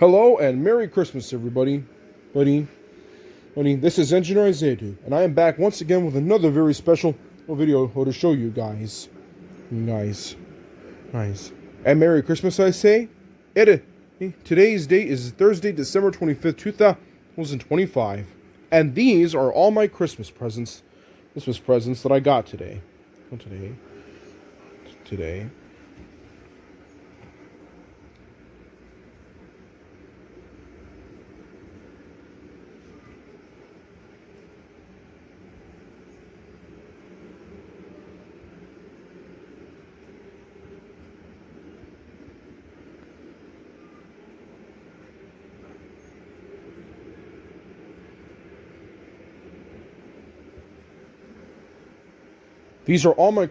Hello and Merry Christmas, everybody. Buddy, this is Engineer Zaydu, and I am back once again with another very special video to show you guys. Nice. And Merry Christmas, I say. Today's date is Thursday, December 25th, 2025. And these are all my Christmas presents that I got today. Today. These are all the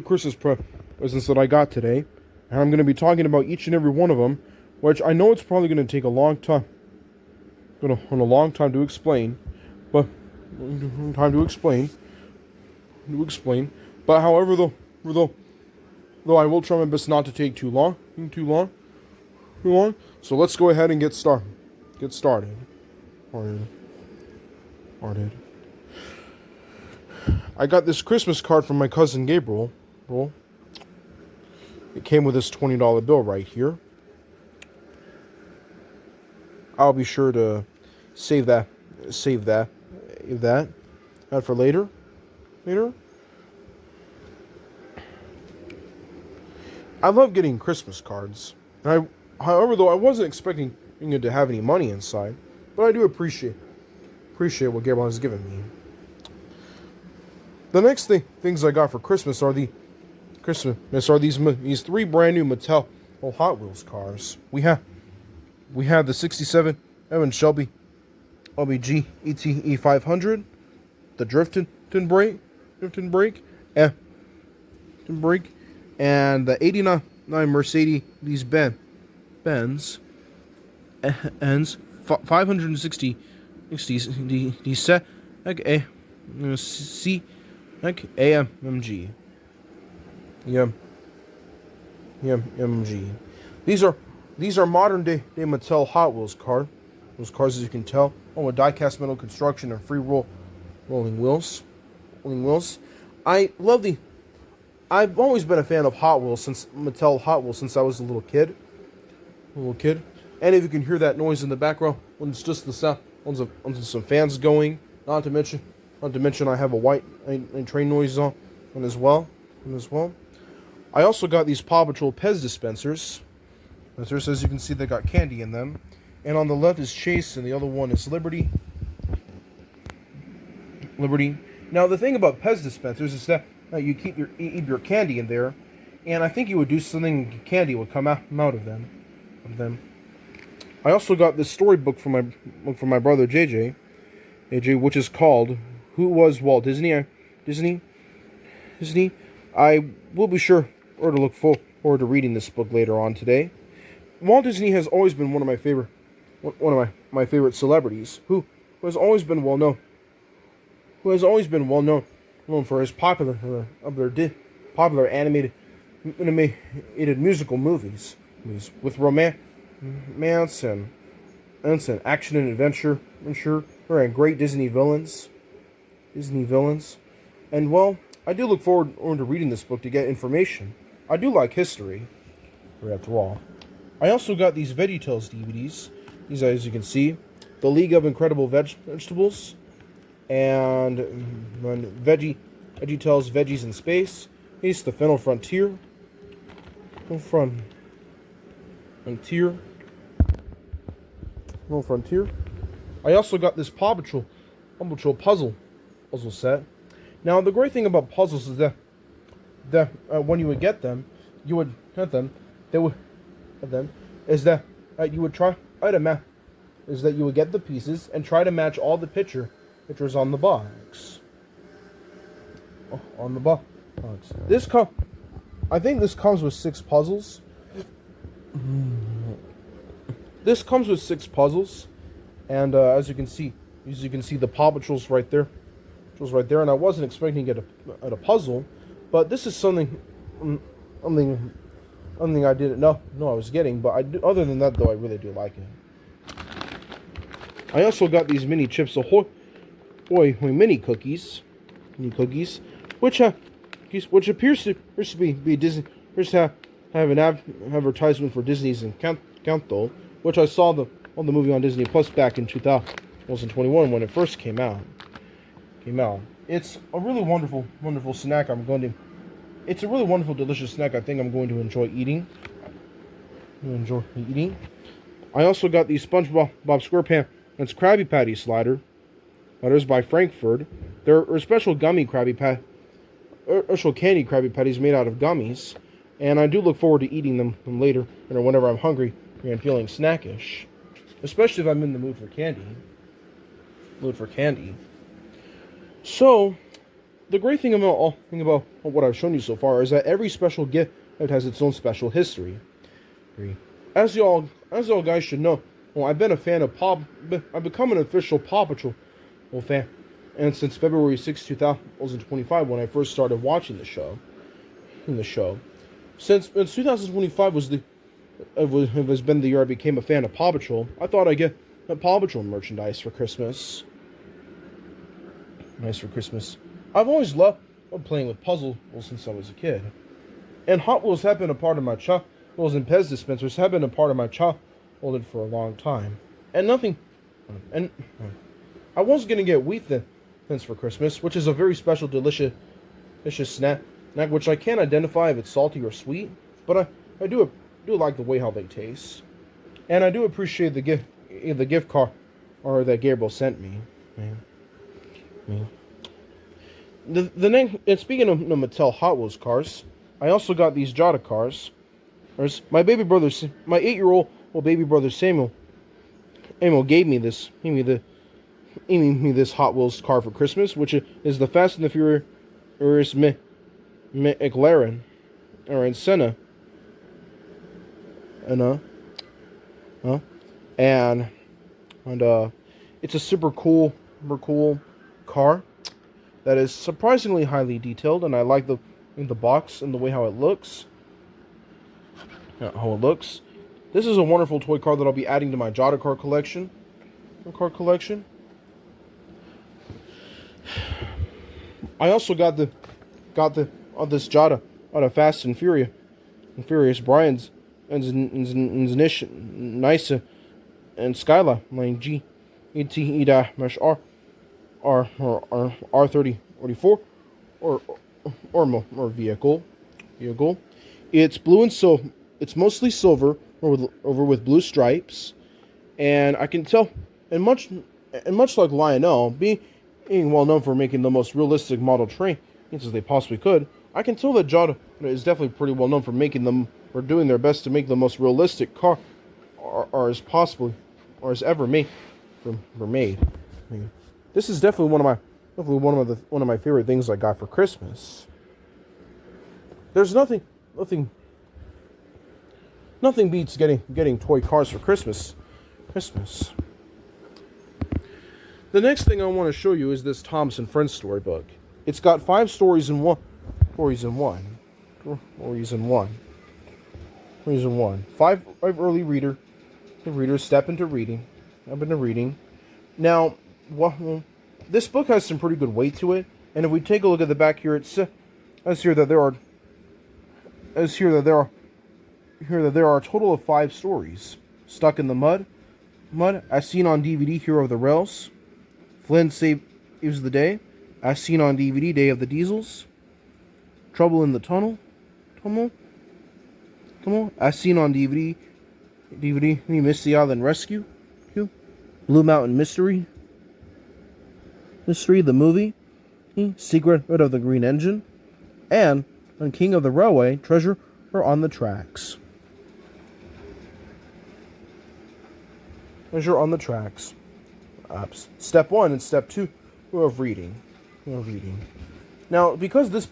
Christmas presents that I got today, and I'm going to be talking about each and every one of them, which I know it's probably going to take a long time, to explain, but But however, though I will try my best not to take too long. So let's go ahead and get started. I got this Christmas card from my cousin Gabriel. It came with this $20 bill right here. I'll be sure to save that for later. I love getting Christmas cards. However, though, I wasn't expecting it to have any money inside, but I do appreciate what Gabriel has given me. The next things I got for Christmas are these three brand new Mattel Hot Wheels cars. We have the '67 Evan Shelby LBG ETE 500, the Drifting Brake, and the '89 Mercedes Benz 560 AMG. AMG. These are modern day Mattel Hot Wheels cars. Those cars, as you can tell, with die-cast metal construction and free rolling wheels. I've always been a fan of Mattel Hot Wheels since I was a little kid. And if you can hear that noise in the background, when it's just the sound of some fans going, not to mention I have a white train noise on as well. I also got these Paw Patrol Pez dispensers. As you can see, they got candy in them. And on the left is Chase, and the other one is Liberty. Now, the thing about Pez dispensers is that you keep your candy in there, and I think you would do something, candy would come out of them. I also got this storybook from my brother JJ, which is called "Who Was Walt Disney?" Disney. I will be sure to look forward to reading this book later on today. Walt Disney has always been one of my favorite celebrities, who has always been well known for his popular animated musical movies with romance and action and adventure, and great Disney villains. And well, I do look forward to reading this book to get information. I do like history, after all. I also got these VeggieTales DVDs. These, as you can see, The League of Incredible Vegetables, and VeggieTales Veggies in Space. Here's The Final Frontier. I also got this Paw Patrol puzzle set. Now, the great thing about puzzles is that when you would get them, you would get the pieces and try to match all the pictures on the box. I think this comes with 6 puzzles. And as you can see the Paw Patrol's right there. And I wasn't expecting to get a puzzle, but this is something Something I didn't know I was getting, but other than that, though, I really do like it. I also got these mini Chips Ahoy mini cookies, which appears to be Disney. Appears to have an advertisement for Disney's Encanto, which I saw on the movie on Disney Plus back in 2021 when it first came out. It's a really wonderful snack. It's a really wonderful, delicious snack. I think I'm going to enjoy eating. I also got these SpongeBob SquarePants Krabby Patty sliders by Frankfurt. They're a special candy Krabby Patties made out of gummies, and I do look forward to eating them later, or whenever I'm hungry and feeling snackish, especially if I'm in the mood for candy. So, the great thing about what I've shown you so far is that every special gift has its own special history. As y'all guys should know, I've been a fan of I've become an official Paw Patrol fan, and since February 6, 2025, when I first started watching the show. Since 2025 has been the year I became a fan of Paw Patrol, I thought I'd get Paw Patrol merchandise for Christmas. Nice for Christmas. I've always loved playing with puzzles since I was a kid. And Hot Wheels have been a part of my childhood, and Pez dispensers have been a part of my childhood for a long time. And I was going to get Wheat Thins for Christmas, which is a very special, delicious snack, which I can't identify if it's salty or sweet, but I do like the way how they taste. And I do appreciate the gift card that Gabriel sent me. The name, and speaking of Mattel Hot Wheels cars, I also got these Jada cars. My 8-year-old baby brother Samuel gave me this Hot Wheels car for Christmas, which is the Fast and the Furious McLaren, or in Senna, and it's a super cool car that is surprisingly highly detailed, and I like the box and the way how it looks. This is a wonderful toy car that I'll be adding to my Jada car collection. I also got this Jada out of Fast and Furious Brian's and Nisa and Skyla Lane G ETE-R R3044 or vehicle. It's blue and it's mostly silver over with blue stripes, and I can tell, and much like Lionel being well known for making the most realistic model trains as they possibly could, I can tell that Jada is definitely pretty well known for making them, or doing their best to make the most realistic car or as possibly or as ever made. This is definitely one of my favorite things I got for Christmas. There's nothing beats getting toy cars for Christmas. The next thing I want to show you is this Thomas and Friends storybook. It's got 5 stories in one. 5 early readers step into reading. Now, this book has some pretty good weight to it, and if we take a look at the back here, it says here that there are a total of 5 stories. Stuck in the Mud, as seen on DVD, Hero of the Rails. Flynn Saves the Day, as seen on DVD, Day of the Diesels. Trouble in the Tunnel, as seen on DVD, Misty Island Rescue. Blue Mountain Mystery, the movie, Secret of the Green Engine, and on King of the Railway, Treasure on the Tracks. Step 1 and Step 2 of reading. Now, because these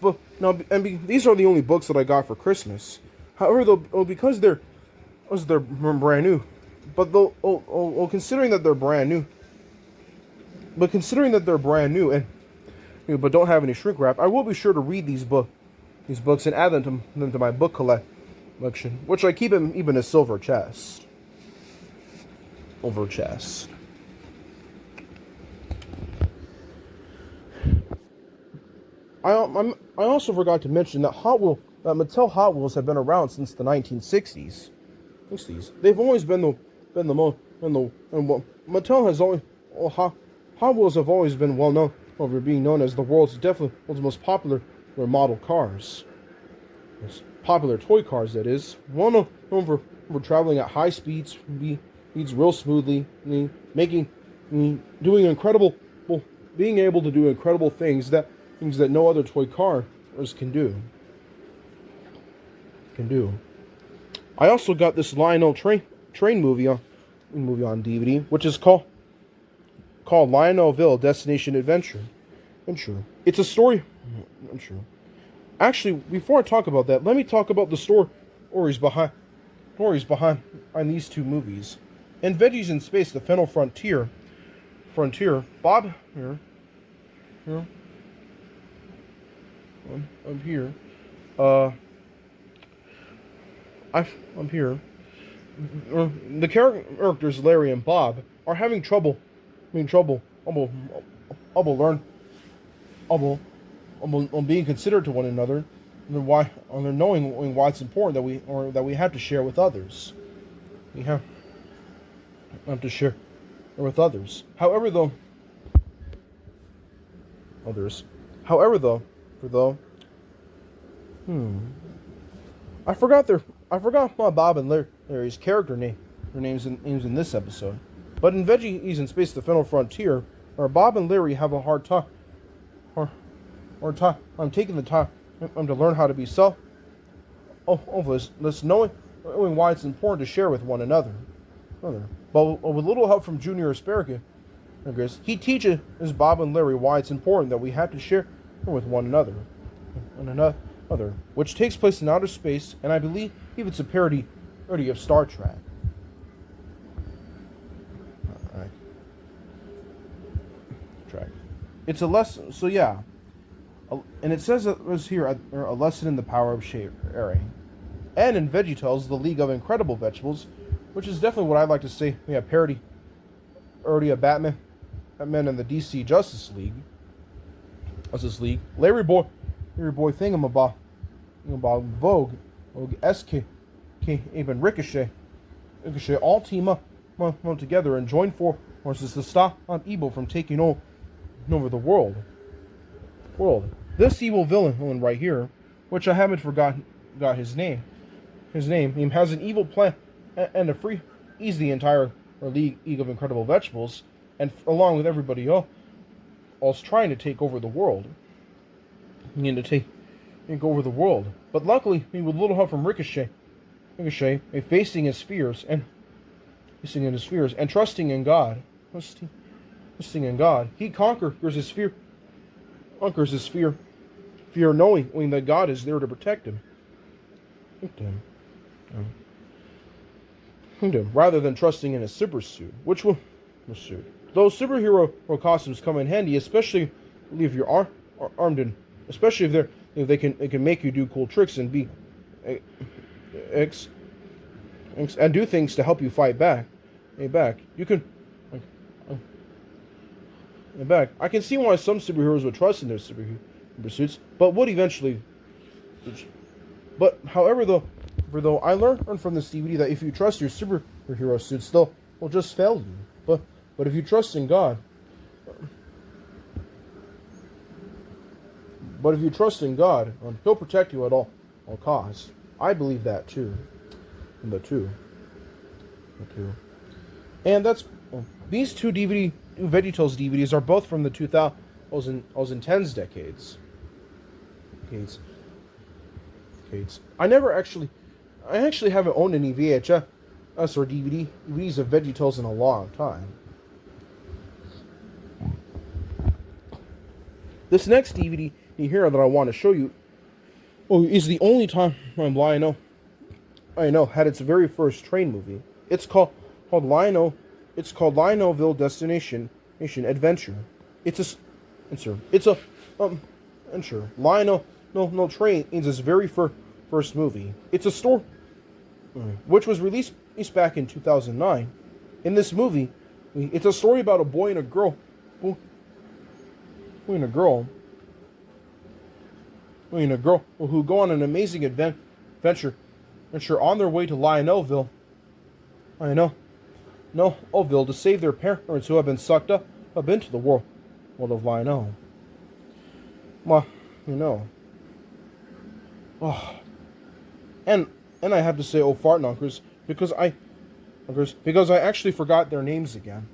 are the only books that I got for Christmas. However, because they're brand new, considering that they're brand new, and but don't have any shrink wrap, I will be sure to read these books and add them to my book collection, which I keep in even a silver chest. Silver chest. I also forgot to mention that Mattel Hot Wheels have been around since the 1960s. 60s. They've always been the most Mattel has always Hot Wheels have always been well known over being known as the world's most popular model cars. Popular toy cars, that is. Well known for traveling at high speeds, speeds real smoothly, doing incredible, being able to do incredible things that no other toy cars can do. I also got this Lionel train movie on DVD, which is called Lionelville Destination Adventure. It's a story. Actually, before I talk about that, let me talk about the stories behind these two movies. In Veggies in Space: The Final Frontier, Bob here. I'm here. I'm here. The characters Larry and Bob are having trouble. On being considerate to one another, and knowing why it's important that we have to share with others. We have to share with others. However, I forgot my Bob and Larry's character names in this episode. But in Veggies in Space: The Final Frontier, Bob and Larry have a hard time. I'm taking the time to learn how to be selfless, knowing why it's important to share with one another. But with little help from Junior Asparagus, he teaches Bob and Larry why it's important that we have to share with one another, which takes place in outer space, and I believe it's a parody of Star Trek. It's a lesson. So yeah, and it says it was here a lesson in the power of sharing. And in VeggieTales, the League of Incredible Vegetables, which is definitely what I'd like to say. We have parody of Batman and the DC Justice League. Larry Boy Thingamabob, Vogue, SK, even Ricochet, all team up together and join forces to stop evil from taking over the world. This evil villain right here, which I haven't forgotten his name. His name has an evil plan and to freeze the entire League of Incredible Vegetables, and along with everybody else trying to take over the world. Take over the world. But luckily, with little help from Ricochet, facing his fears and trusting in God, he conquers his fear. Knowing that God is there to protect him. Rather than trusting in a super suit, those superhero costumes come in handy, especially if you're armed, and especially if they can make you do cool tricks and and do things to help you fight back. You can. I can see why some superheroes would trust in their superhero suits, but would eventually. But however, though I learned from this DVD that if you trust your superhero suits, they'll just fail you. But if you trust in God, He'll protect you at all costs. I believe that too. And that's these two VeggieTales DVDs are both from the 2010s decades. I actually haven't owned any VHS or DVDs of VeggieTales in a long time. This next DVD here that I want to show you is the only time Lionel had its very first train movie. It's called Lionelville Destination Adventure. Lionel Train is his very first movie. It's a story which was released back in 2009. In this movie, it's a story about a boy and a girl, boy and a girl, who go on an amazing adventure on their way to Lionelville, to save their parents who have been sucked up into the world of Lionel. Well, oh, and I have to say, oh fart knockers, because I actually forgot their names again.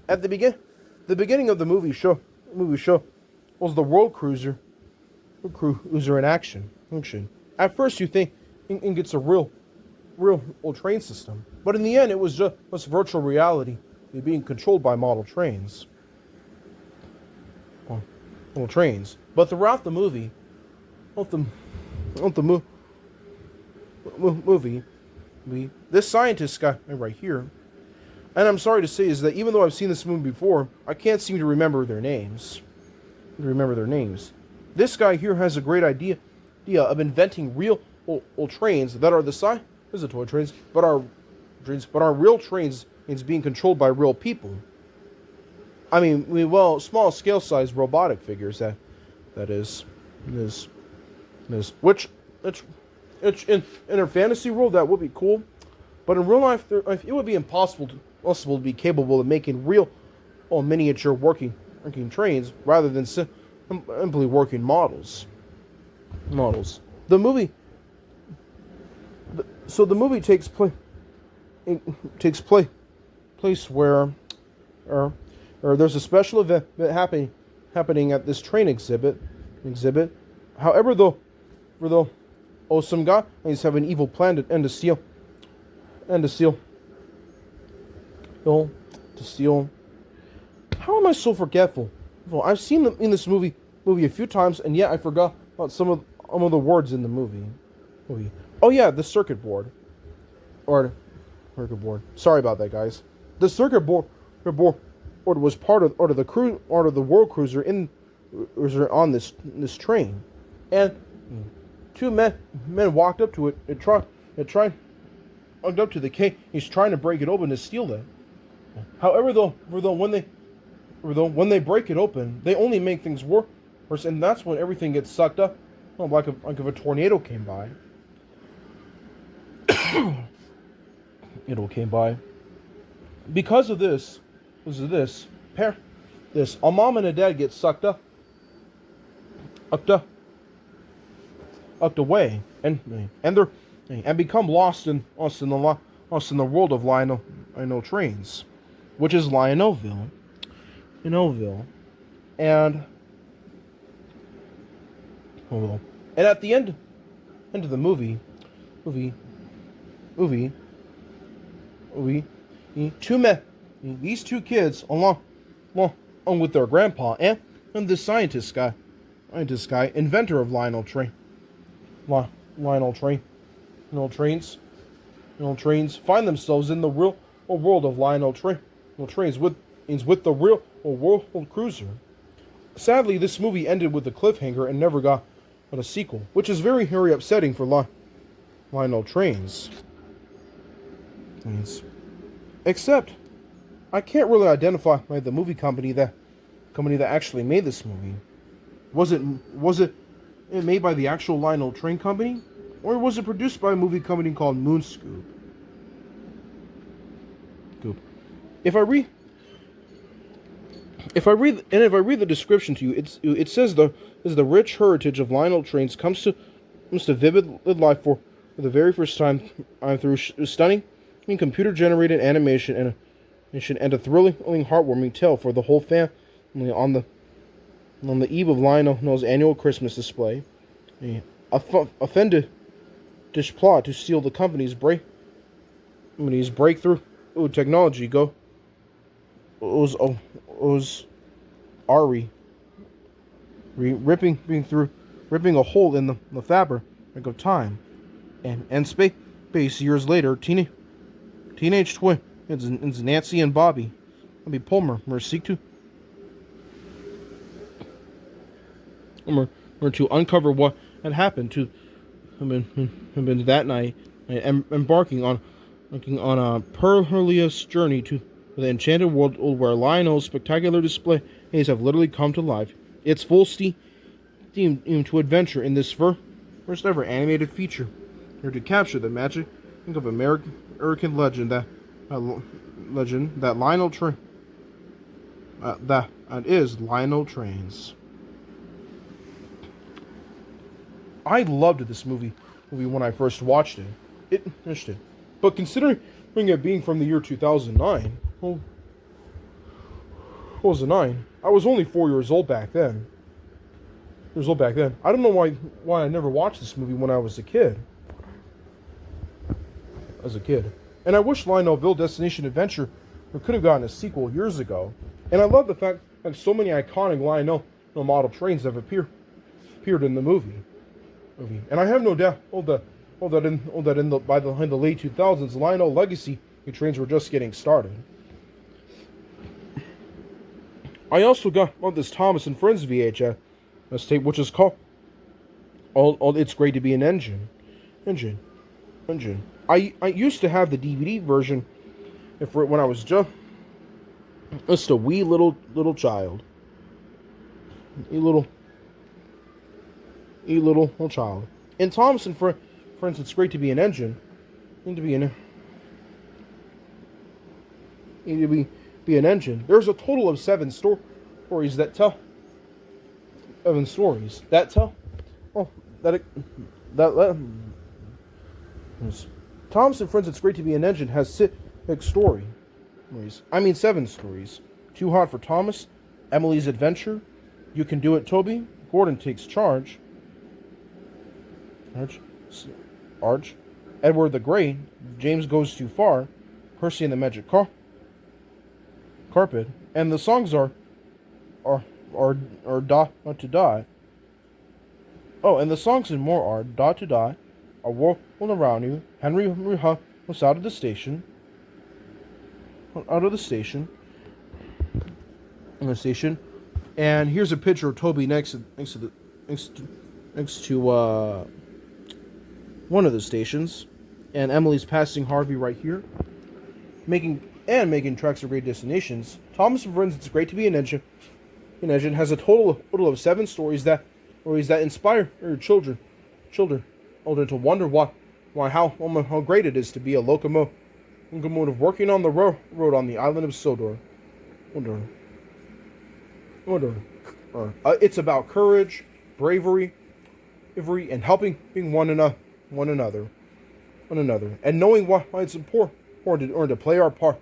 At the beginning of the movie show was the World Cruiser in action. At first, you think it's a real old train system, but in the end, it was just virtual reality being controlled by model trains. But throughout the movie, this scientist guy right here, and I'm sorry to say is that even though I've seen this movie before, I can't seem to remember their names. This guy here has a great idea of inventing real old trains that are the size of toy trains, but are real trains and being controlled by real people. I mean, small scale size robotic figures that is, which it's in a fantasy world that would be cool, but in real life it would be impossible to be capable of making real miniature working trains rather than simply working models. The movie takes place where there's a special event happening at this train exhibit. However, some guys have an evil plan to steal. How am I so forgetful? Well, I've seen them in this movie a few times, and yet I forgot about some of the words in the movie. Oh yeah, the circuit board. Sorry about that, guys. The circuit board was part of the World Cruiser on this train, and two men walked up to it and tried up to the cage. He's trying to break it open to steal it. However, when they break it open, they only make things worse, and that's when everything gets sucked up, like if a tornado came by. Because of this, a mom and a dad get sucked away, and become lost in the world of Lionel Trains, which is Lionelville, and at the end of the movie, these two kids, along with their grandpa and the scientist guy, inventor of Lionel Trains, find themselves in the real world of Lionel Trains with the real World Cruiser. Sadly, this movie ended with a cliffhanger and never got a sequel, which is very upsetting for Lionel Trains. Except, I can't really identify the movie company that actually made this movie. Was it made by the actual Lionel Train company, or was it produced by a movie company called Moonscoop? If I read the description to you, it says the rich heritage of Lionel Trains comes to vivid life for the very first time through stunning and computer-generated animation and a thrilling, heartwarming tale for the whole family on the eve of Lionel's annual Christmas display. A fiendish plot to steal the company's breakthrough technology was Ari ripping a hole in the fabric of time, and space years later, teenage twins Nancy and Bobby Palmer seek or to uncover what had happened to him that night, and embarking on a perilous journey to the enchanted world where Lionel's spectacular displays have literally come to life. It's full steam to adventure in this first ever animated feature, here to capture the magic of American legend that Lionel that is Lionel Trains. I loved this movie when I first watched it. But considering it being from the year 2009, well, what was it, 9? I was only 4 years old back then. I don't know why I never watched this movie when I was a kid. And I wish Lionelville Destination Adventure could have gotten a sequel years ago. And I love the fact that so many iconic Lionel model trains have appeared in the movie. And I have no doubt by the late 2000s, Lionel Legacy trains were just getting started. I also got this Thomas and Friends VHS tape, which is called It's Great to Be an Engine. I used to have the DVD version when I was just a wee little child. A little child. In Thomas and Friends, It's Great to Be an Engine. Be an engine. There's a total of 7 stories that tell. Thomas and Friends, It's Great to Be an Engine has 6 stories. 7 stories. Too Hot for Thomas, Emily's Adventure, You Can Do It, Toby, Gordon Takes Charge, Arch, Edward the Great, James Goes Too Far, Percy and the Magic Carpet, and the songs are Dot to Die. Oh, and the songs and more are Dot to Die, A World Around You, Henry was out of the station. And here's a picture of Toby next to one of the stations, and Emily's passing Harvey right here, making tracks of great destinations. Thomas and Friends, It's Great to Be an Engine. Has a total of 7 stories that inspire children to wonder how great it is to be a locomotive working on the road on the island of Sodor. It's about courage, bravery, and helping one another, and knowing why it's important to play our part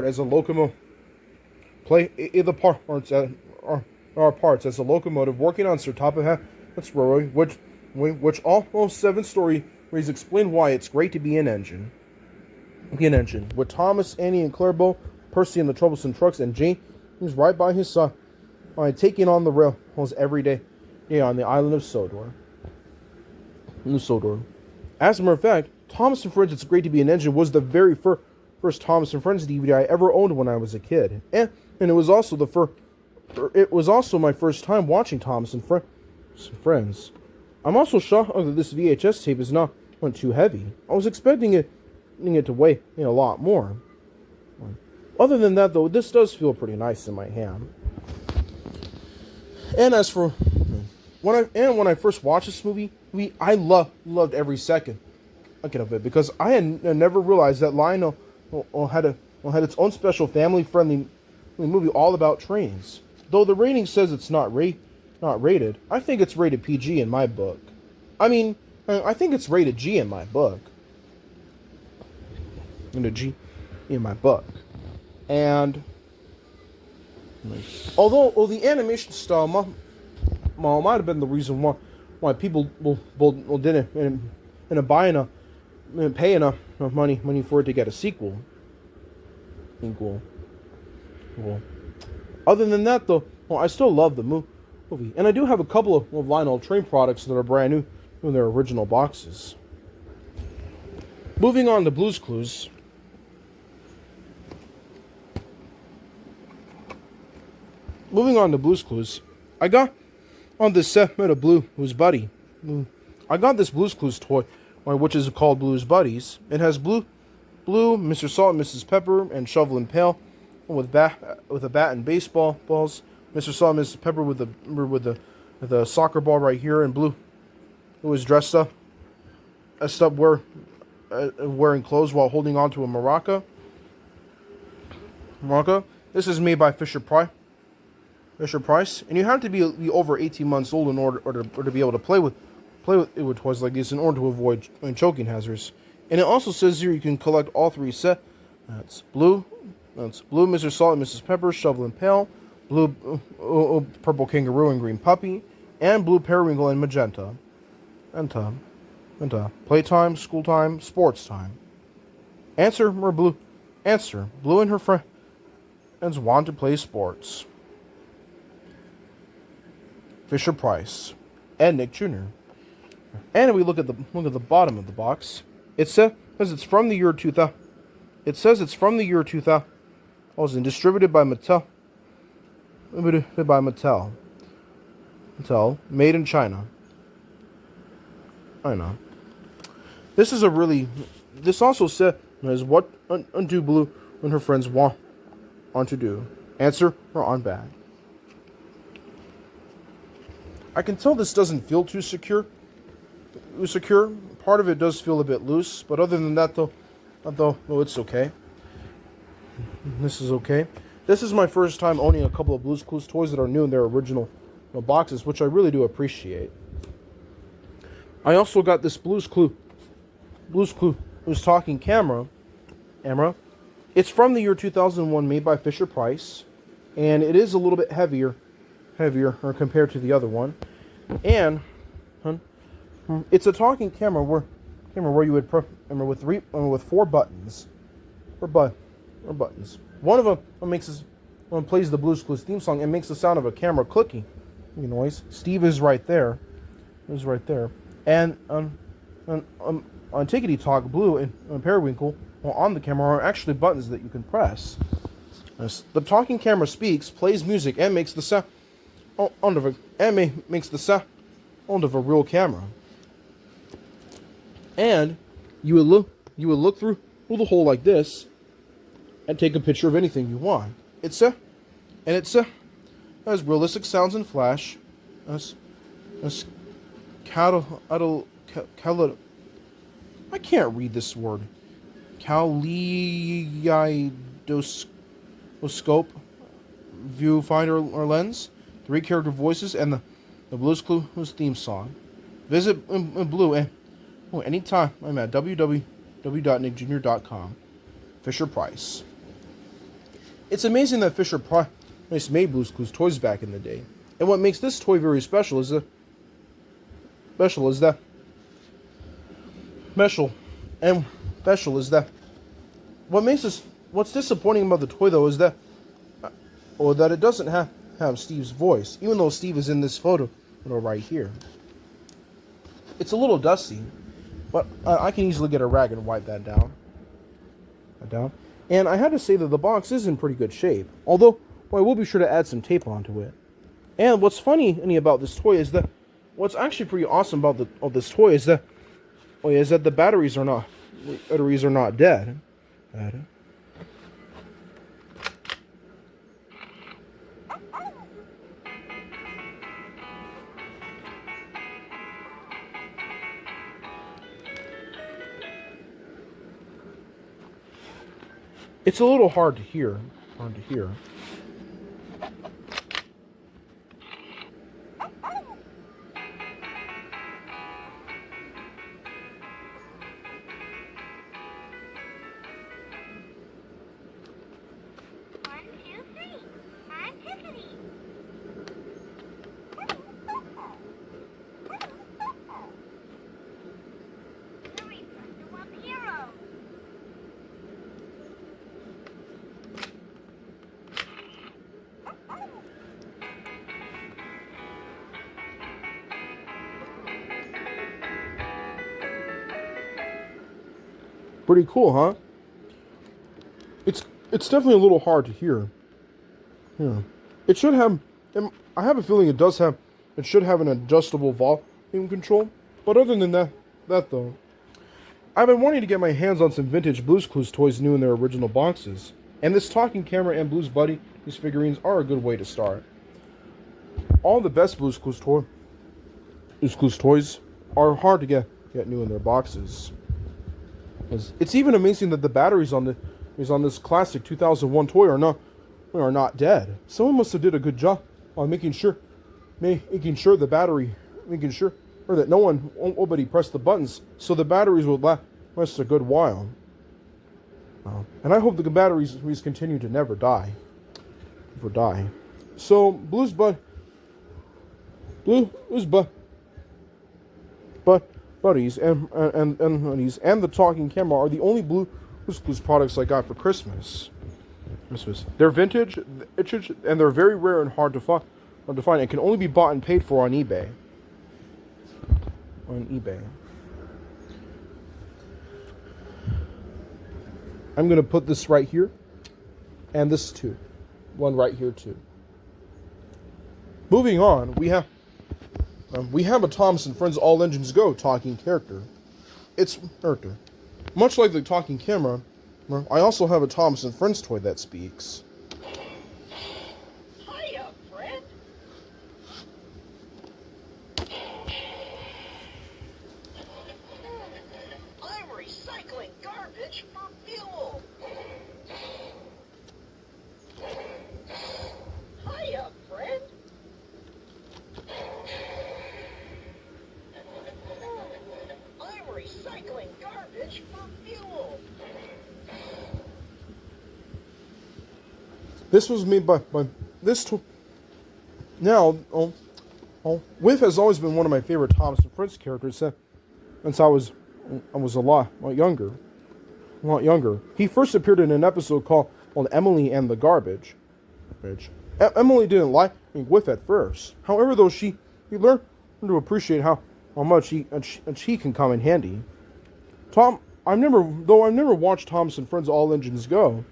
as a locomotive. Our parts as a locomotive working on Sir Topham-Hatt's railway, which all 7 stories explain why it's great to be an engine. With Thomas, Annie, and Clairbo, Percy and the Troublesome Trucks, and James right by his side, taking on the rails every day on the island of Sodor. As a matter of fact, Thomas and Friends, It's Great to Be an Engine was the very first Thomas and Friends DVD I ever owned when I was a kid, and it was also my first time watching Thomas and Friends. I'm also shocked that this VHS tape is not too heavy. I was expecting it to weigh a lot more. Other than that, though, this does feel pretty nice in my hand. And as for when I first watched this movie, I loved every second of it, because I had never realized that Lionel had its own special family-friendly movie all about trains. Though the rating says it's not rated, I think it's rated PG in my book. I think it's rated G in my book. And although the animation style might have been the reason why people didn't pay enough money for it to get a sequel. Other than that, though, I still love the movie, and I do have a couple of Lionel Train products that are brand new in their original boxes. Moving on to Blue's Clues. I got On this set, met a Blue, who's Buddy. I got this Blue's Clues toy, which is called Blue's Buddies. It has Blue, Mr. Salt and Mrs. Pepper, and Shovel and Pail, with a bat and baseball balls. Mr. Salt and Mrs. Pepper with the soccer ball right here, and Blue, who was dressed up wearing clothes while holding on to a maraca. This is made by Fisher Price. And you have to be over 18 months old in order to be able to play with toys like this in order to avoid choking hazards. And it also says here you can collect all three sets. That's Blue, Mr. Salt and Mrs. Pepper, Shovel and Pail, Blue, Purple Kangaroo and Green Puppy, and Blue Periwinkle and Magenta. Playtime, school time, sports time. Answer Blue and her friends want to play sports. Fisher Price and Nick Jr. And if we look at the bottom of the box, it says it's from the year 2000. It says it's from the year 2000. And distributed by Mattel. Mattel, made in China. I know. This also says what undo Blue and her friends want to do. Answer or on bag. I can tell this doesn't feel too secure. Part of it does feel a bit loose, but other than that, though, it's okay. This is okay. This is my first time owning a couple of Blue's Clues toys that are new in their original boxes, which I really do appreciate. I also got this Blue's Clues talking camera. It's from the year 2001, made by Fisher Price, and it is a little bit heavier or compared to the other one. And it's a talking camera where you would with four buttons or buttons. One of them plays the Blue's Clues theme song and makes the sound of a camera clicking noise. Steve is right there. And on Tickety Talk, Blue and Periwinkle on the camera are actually buttons that you can press. The talking camera speaks, plays music, and makes the sound makes the sound of a real camera. And you would look through the hole like this and take a picture of anything you want. It has realistic sounds and flash. I can't read this word. Kaleidoscope, viewfinder or lens, 3 character voices, and the Blue's Clues theme song. Visit in Blue anytime. I'm at www.nickjr.com. Fisher Price. It's amazing that Fisher Price made Blue's Clues toys back in the day. And what makes this toy very special is that what's disappointing about the toy though is that it doesn't have Steve's voice, even though Steve is in this photo right here. It's a little dusty, but I can easily get a rag and wipe that down. And I had to say that the box is in pretty good shape, although I will be sure to add some tape onto it. And what's funny about this toy is that what's actually pretty awesome about this toy is that the batteries are not dead. It's a little hard to hear. Pretty cool, huh? It's definitely a little hard to hear. Yeah. It should have. I have a feeling it does have it should have an adjustable volume control. But other than that though, I've been wanting to get my hands on some vintage Blue's Clues toys new in their original boxes. And this talking camera and Blue's Buddy, these figurines are a good way to start. All the best Blue's Clues toys are hard to get new in their boxes. It's even amazing that the batteries on this classic 2001 toy are not dead. Someone must have did a good job on making sure the battery, or that nobody pressed the buttons, so the batteries would last a good while. And I hope the batteries continue to never die. So Blue's Buddies and the talking camera are the only Blue's Clues products I got for Christmas. They're vintage, and they're very rare and hard to find. And can only be bought and paid for on eBay. I'm going to put this right here, and this too. One right here too. Moving on, we have a Thomas & Friends All Engines Go talking character. Much like the talking camera, I also have a Thomas & Friends toy that speaks. Hiya, friend. I'm recycling garbage for fuel. Hiya, friend. I'm recycling garbage for fuel. This was made by this toy. Now, Whiff has always been one of my favorite Thomas & Friends characters since I was a lot younger. He first appeared in an episode called Emily and the Garbage. Emily didn't like Whiff at first. However, though he learned to appreciate how much he can come in handy. I've never watched Thomas & Friends All Engines Go.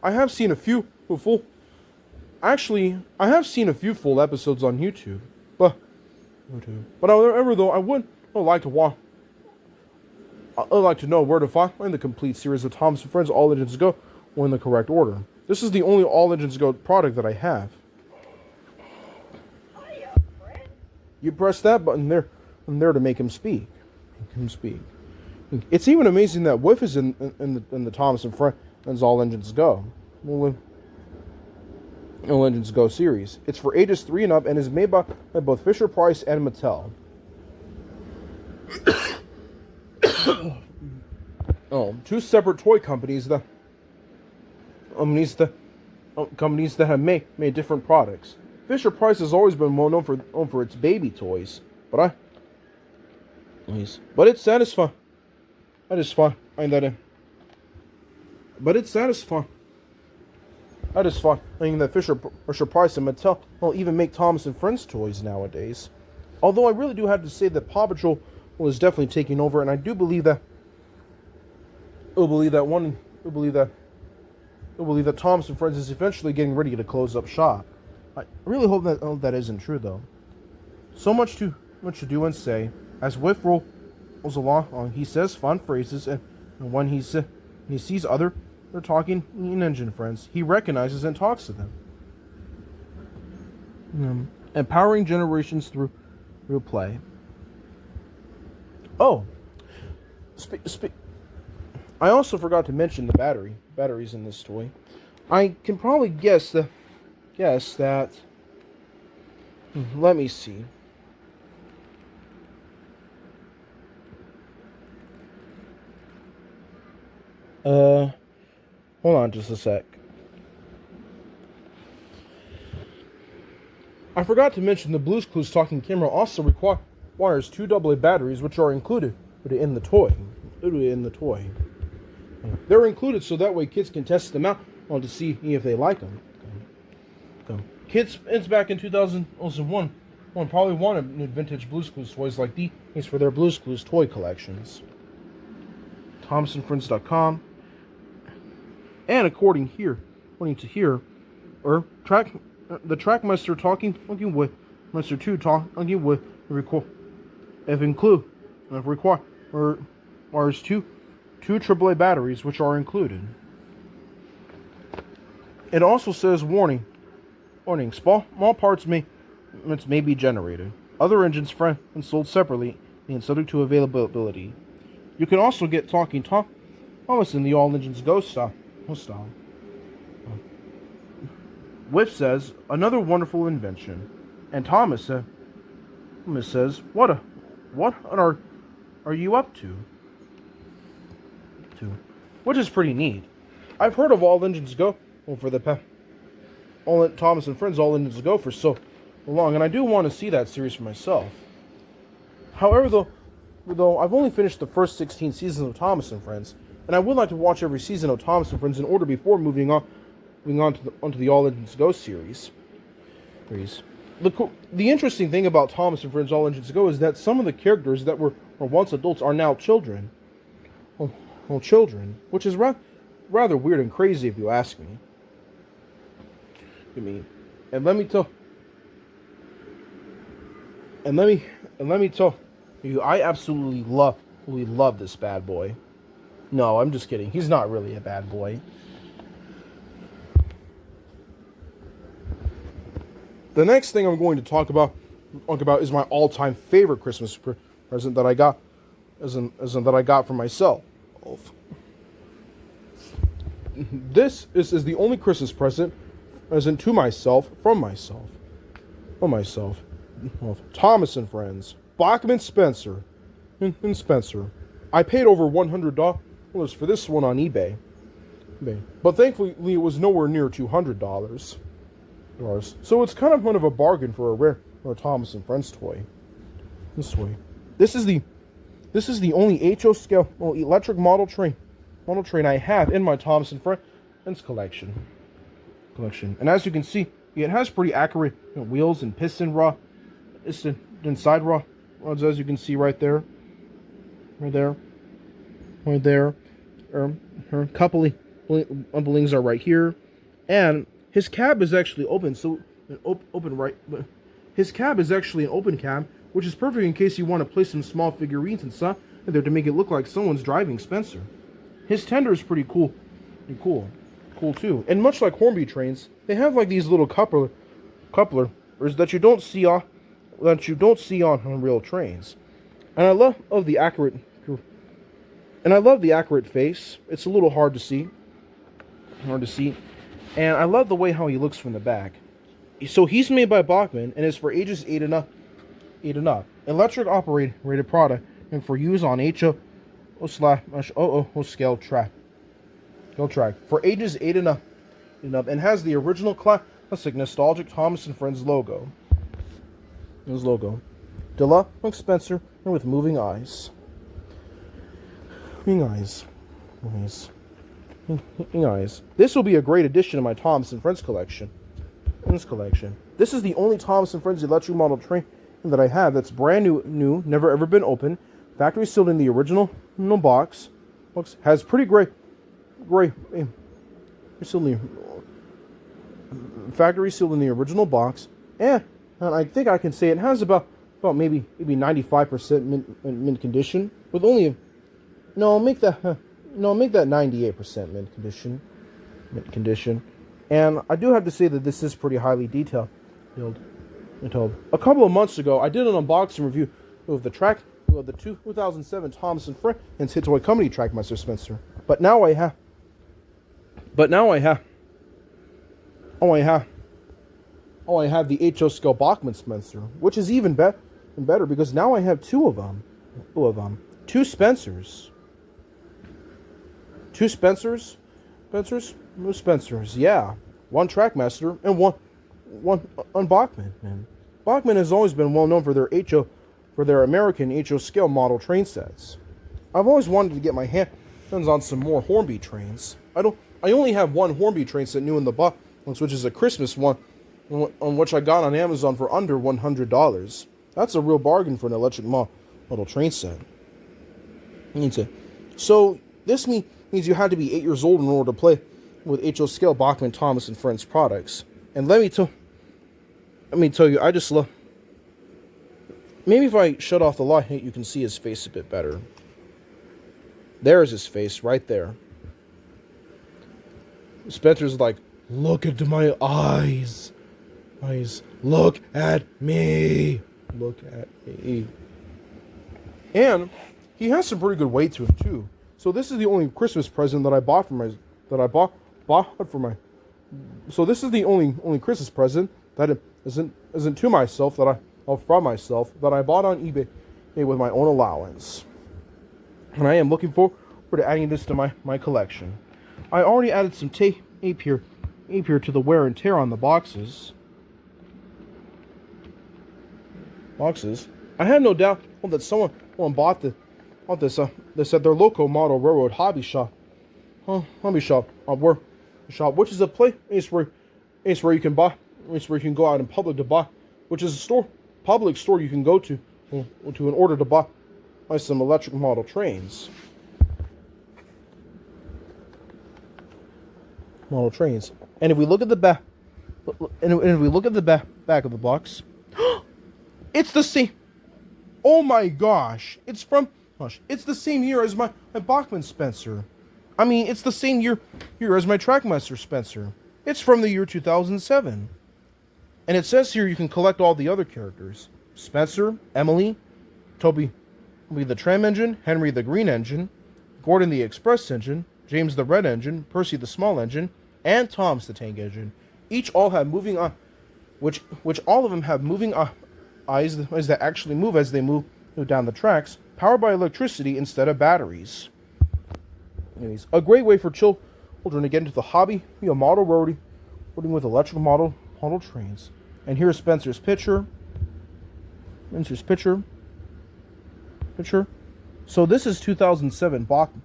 I have seen a few full episodes on YouTube. But however, though, I would like to watch. I'd like to know where to find the complete series of Thomas & Friends All Engines Go in the correct order. This is the only All Engines Go product that I have. You press that button there to make him speak. It's even amazing that Whiff is in the Thomas & Friends All Engines Go. All Engines Go series. It's for ages 3 and up and is made by both Fisher-Price and Mattel. Two separate toy companies that have made different products. Fisher-Price has always been well known for its baby toys, but it's satisfying. It's satisfying that Fisher-Price and Mattel will even make Thomas & Friends toys nowadays. Although I really do have to say that Paw Patrol is definitely taking over, and I do believe that Thomas & Friends is eventually getting ready to close up shop. I really hope that isn't true, though. So much to do and say. As Whiff rolls along, he says fun phrases, and when he sees other talking engine friends, he recognizes and talks to them. Empowering generations through play. Oh, I also forgot to mention the batteries in this toy. I can probably guess that. Let me see. Hold on just a sec. I forgot to mention the Blue's Clues talking camera also requires 2 AA batteries, which are included in the toy. They're included so that way kids can test them out to see if they like them. Kids back in 2001 probably wanted vintage Blue's Clues toys like these for their Blue's Clues toy collections. ThomasandFriends.com. And according to here, the Trackmaster talking Mr. 2 talking with record if include if require or requires two AAA batteries which are included. It also says warning small parts may be generated. Other engines friend and sold separately and subject to availability. You can also get Talking Thomas in the All Engines Go style. Whip says another wonderful invention, and Thomas says what are you up to? Which is pretty neat. I've heard of All Engines Go for the Thomas and Friends All Engines Go for so long, and I do want to see that series for myself. However, though I've only finished the first 16 seasons of Thomas and Friends, and I would like to watch every season of Thomas and Friends in order before moving on onto the All Engines Go series. The interesting thing about Thomas and Friends All Engines Go is that some of the characters that were once adults are now children. Well, children, which is rather weird and crazy if you ask me. And let me tell you, I absolutely love this bad boy. No, I'm just kidding. He's not really a bad boy. The next thing I'm going to talk about is my all-time favorite Christmas present that I got, that I got for myself. This is the only Christmas present to myself from myself. Thomas and Friends, Bachman Spencer, and Spencer. I paid over $100 for this one on eBay, but thankfully it was nowhere near $200. So it's kind of one of a bargain for a rare Thomas and Friends toy. This is the only HO scale electric model train I have in my Thomas and Friends collection. And as you can see, it has pretty accurate wheels and piston rods and side rods, as you can see right there. Her couplings are right here, and his cab is actually open. His cab is actually an open cab, which is perfect in case you want to place some small figurines and stuff in there to make it look like someone's driving Spencer. His tender is pretty cool too. And much like Hornby trains, they have like these little couplers that you don't see on real trains. And I love the accurate face. It's a little hard to see. And I love the way how he looks from the back. So he's made by Bachman and is for ages 8 and up. Electric operated product and for use on HO/OO scale track. For ages 8 and up, and has the original classic nostalgic Thomas and Friends logo. Deluxe Spencer with moving eyes. This will be a great addition to my Thomas and Friends collection. This is the only Thomas and Friends electric model train that I have that's brand new, never ever been opened, factory sealed in the original box. Has pretty gray factory sealed in the original box, and I think I can say it has about maybe 95% mint condition, with only make that 98% mint condition. And I do have to say that this is pretty highly detailed. A couple of months ago, I did an unboxing review of the 2007 Thomas and Friends Hit Toy Company Trackmaster Spencer. But now I have the HO scale Bachman Spencer, which is even better because now I have two of them. Two Spencers. Yeah. One Trackmaster and one on Bachman. And Bachman has always been well known for their American HO scale model train sets. I've always wanted to get my hands on some more Hornby trains. I only have one Hornby train set new in the box, which is a Christmas one, on which I got on Amazon for under $100. That's a real bargain for an electric model train set. So this means you had to be 8 years old in order to play with HO scale Bachman, Thomas and Friends products. And let me tell you, I just Maybe if I shut off the light, you can see his face a bit better. There's his face right there. Spencer's like, look into my eyes. Eyes. Look at me. Look at me. And he has some pretty good weight to him too. So this is the only Christmas present that I bought for my So this is the only Christmas present that isn't to myself from myself that I bought on eBay with my own allowance. And I am looking forward to adding this to my collection. I already added some tape here to the wear and tear on the boxes. I had no doubt that someone bought this at their local model railroad hobby shop. Which is a place where you can buy, where you can go out in public to buy, which is a public store you can go to in order to buy some electric model trains. And if we look at the back, back of the box, it's the same. Oh my gosh! It's the same year as my Bachmann Spencer. I mean, it's the same year as my Trackmaster Spencer. It's from the year 2007. And it says here you can collect all the other characters: Spencer, Emily, Toby the Tram Engine, Henry the Green Engine, Gordon the Express Engine, James the Red Engine, Percy the Small Engine, and Thomas the Tank Engine. All have moving which all of them have moving eyes that actually move as they move down the tracks, powered by electricity instead of batteries. Anyways, a great way for children to get into the hobby, model roading with electric model trains. And here's Spencer's picture. So this is 2007 Bachmann.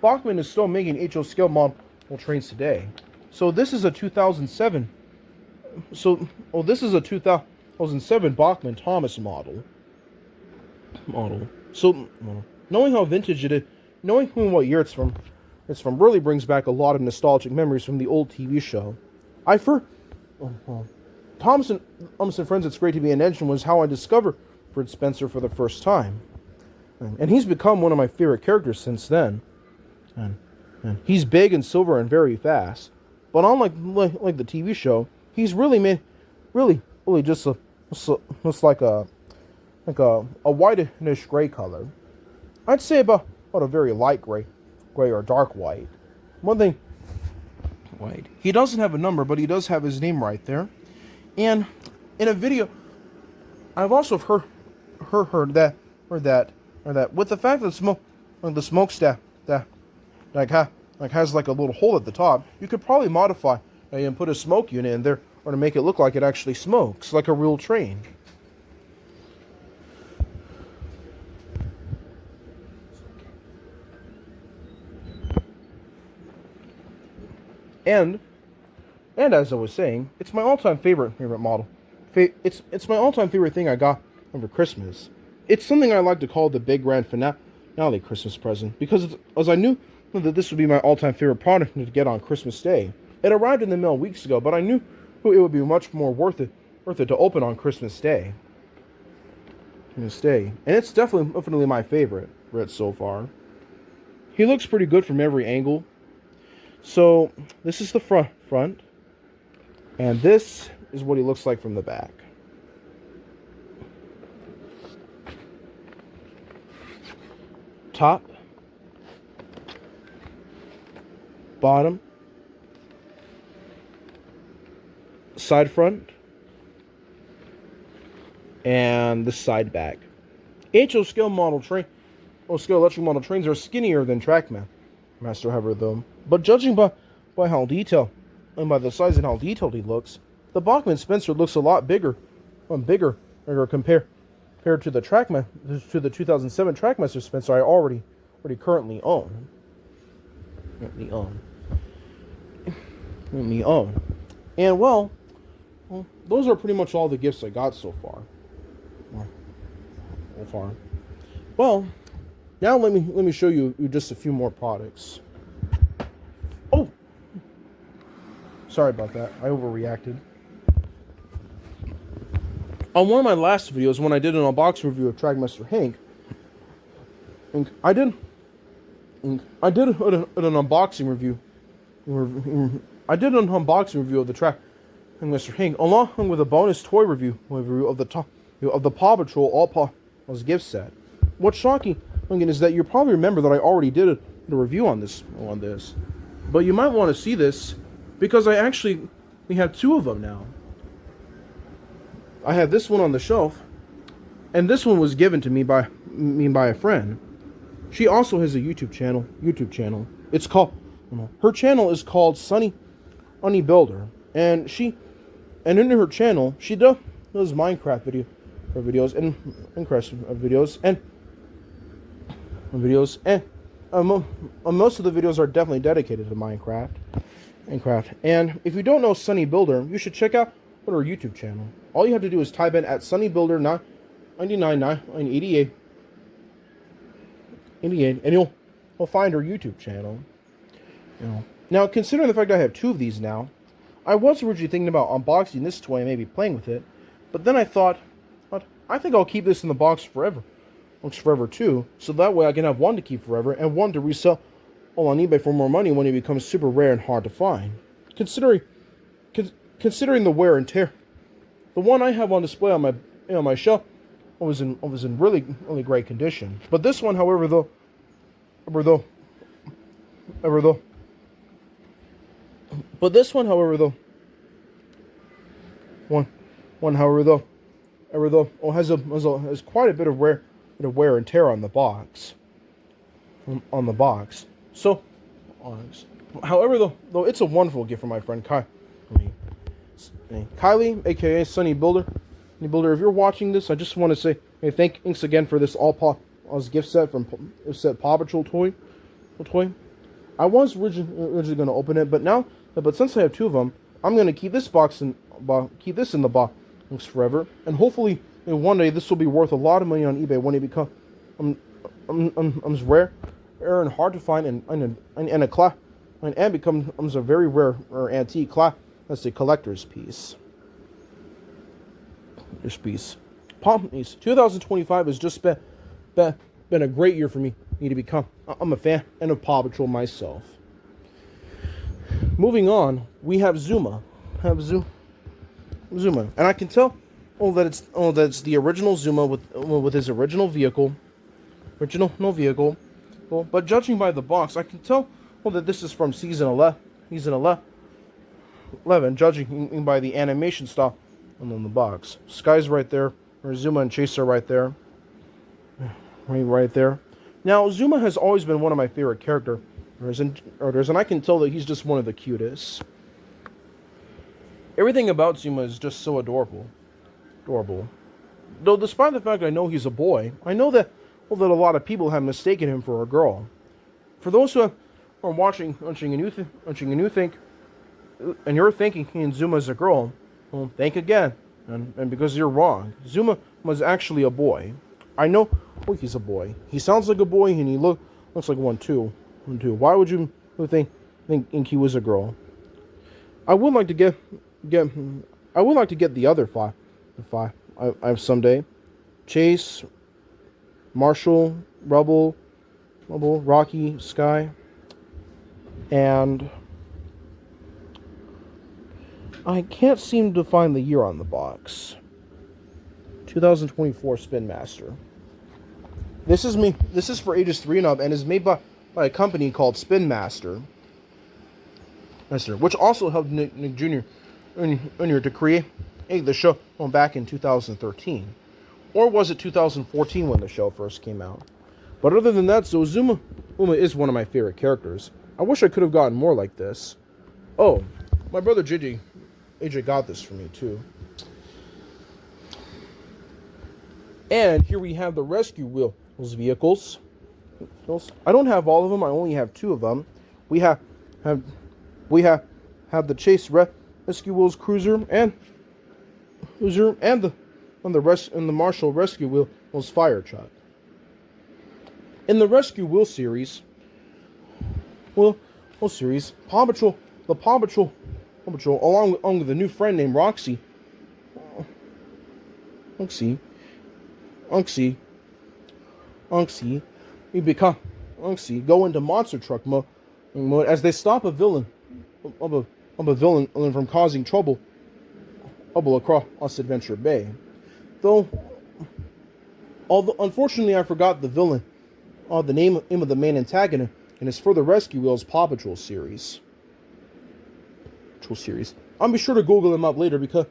Bachmann is still making HO scale model trains today. So this is a 2007. This is a 2007 Bachmann Thomas model. So knowing how vintage it is, knowing what year it's from really brings back a lot of nostalgic memories from the old TV show. Thomas and Friends, It's Great to Be an Engine was how I discovered Fred Spencer for the first time. And he's become one of my favorite characters since then. And he's big and silver and very fast. But unlike like the TV show, he's really just like a whitish gray color. I'd say about a very light gray or dark white. One thing, white. He doesn't have a number, but he does have his name right there. And in a video, I've also heard that with the fact that the smokestack has like a little hole at the top, you could probably modify and put a smoke unit in there, or to make it look like it actually smokes like a real train. And as I was saying, it's my all-time favorite model. It's my all-time favorite thing I got over Christmas. It's something I like to call the big grand finale Christmas present, because as I knew that this would be my all-time favorite product to get on Christmas Day. It arrived in the mail weeks ago, but I knew it would be much more worth it to open on Christmas Day. And it's definitely my favorite so far. He looks pretty good from every angle. So this is the front, and this is what he looks like from the back. Top, bottom, side front, and the side back. HO scale electric model trains are skinnier than Trackmaster, however, though. But judging by how detailed and by the size and how detailed he looks, the Bachmann Spencer looks a lot bigger compared to the 2007 Trackmaster Spencer I already currently own. And well, those are pretty much all the gifts I got so far. Well, now let me show you just a few more products. Oh, sorry about that. I overreacted. On one of my last videos, when I did an unboxing review of Trackmaster Hank, I did an unboxing review. I did an unboxing review of the Trackmaster Hank, along with a bonus toy review of the Paw Patrol All Paws gift set. What's shocking is that you probably remember that I already did a review on this, but you might want to see this because we have two of them now. I have this one on the shelf, and this one was given to me by a friend. She also has a YouTube channel. It's called her channel is called Sunny Builder, and in her channel she does Minecraft videos and most of the videos are definitely dedicated to Minecraft. And if you don't know Sunny Builder, you should check out her YouTube channel. All you have to do is type in at Sunny Builder 99988, and you'll find her YouTube channel. Now, considering the fact I have two of these now, I was originally thinking about unboxing this toy and maybe playing with it, but then I thought, I think I'll keep this in the box forever. Looks forever too, so that way I can have one to keep forever and one to resell on eBay for more money when it becomes super rare and hard to find. Considering the wear and tear, the one I have on display on my shelf was in really great condition. But this one, however, has quite a bit of wear and tear on the box. So, however, though it's a wonderful gift from my friend Kylie, aka Sunny Builder. If you're watching this, I just want to say thanks again for this All Paws gift set from Paw Patrol toy. I was originally going to open it, but since I have two of them, I'm going to keep this in the box forever, and hopefully one day this will be worth a lot of money on eBay when it becomes rare and hard to find and becomes a very rare or antique that's a collector's piece. This piece. 2025 has just been a great year for me to become. I'm a fan of Paw Patrol myself. Moving on, we have Zuma. Zuma, and I can tell that it's the original Zuma with his original vehicle. Well, but judging by the box, I can tell that this is from season 11. Judging by the animation style on the box. Sky's right there, or Zuma and Chase are right there. Right there. Now, Zuma has always been one of my favorite characters, and I can tell that he's just one of the cutest. Everything about Zuma is just so adorable. Though, despite the fact I know he's a boy, I know that a lot of people have mistaken him for a girl. For those who are watching and you're thinking Zuma's a girl, well, think again, and because you're wrong. Zuma was actually a boy. I know he's a boy. He sounds like a boy, and he looks like one too. Why would you think he was a girl? I would like to get the other five. I have someday. Chase, Marshall, Rubble, Rocky, Sky, and I can't seem to find the year on the box. 2024 Spin Master. This is for ages 3 and up, and is made by a company called Spin Master, which also helped Nick Jr. to create the show back in 2013. Or was it 2014 when the show first came out? But other than that, so Zuma is one of my favorite characters. I wish I could have gotten more like this. Oh, my brother AJ got this for me too. And here we have the Rescue Wheels vehicles. I don't have all of them. I only have 2 of them. We have the Chase Rescue Wheels Cruiser and the Marshall Rescue Wheels Fire Truck. In the Rescue Wheel series, Paw Patrol, along with the new friend named Roxy, Unksy, Unksy, Unksy, we become Unksy, go into monster truck mode as they stop a villain of a villain from causing trouble across Adventure Bay. Although unfortunately I forgot the villain, the name of the main antagonist in his further Rescue Wheels Paw Patrol series. I'll be sure to Google him up later because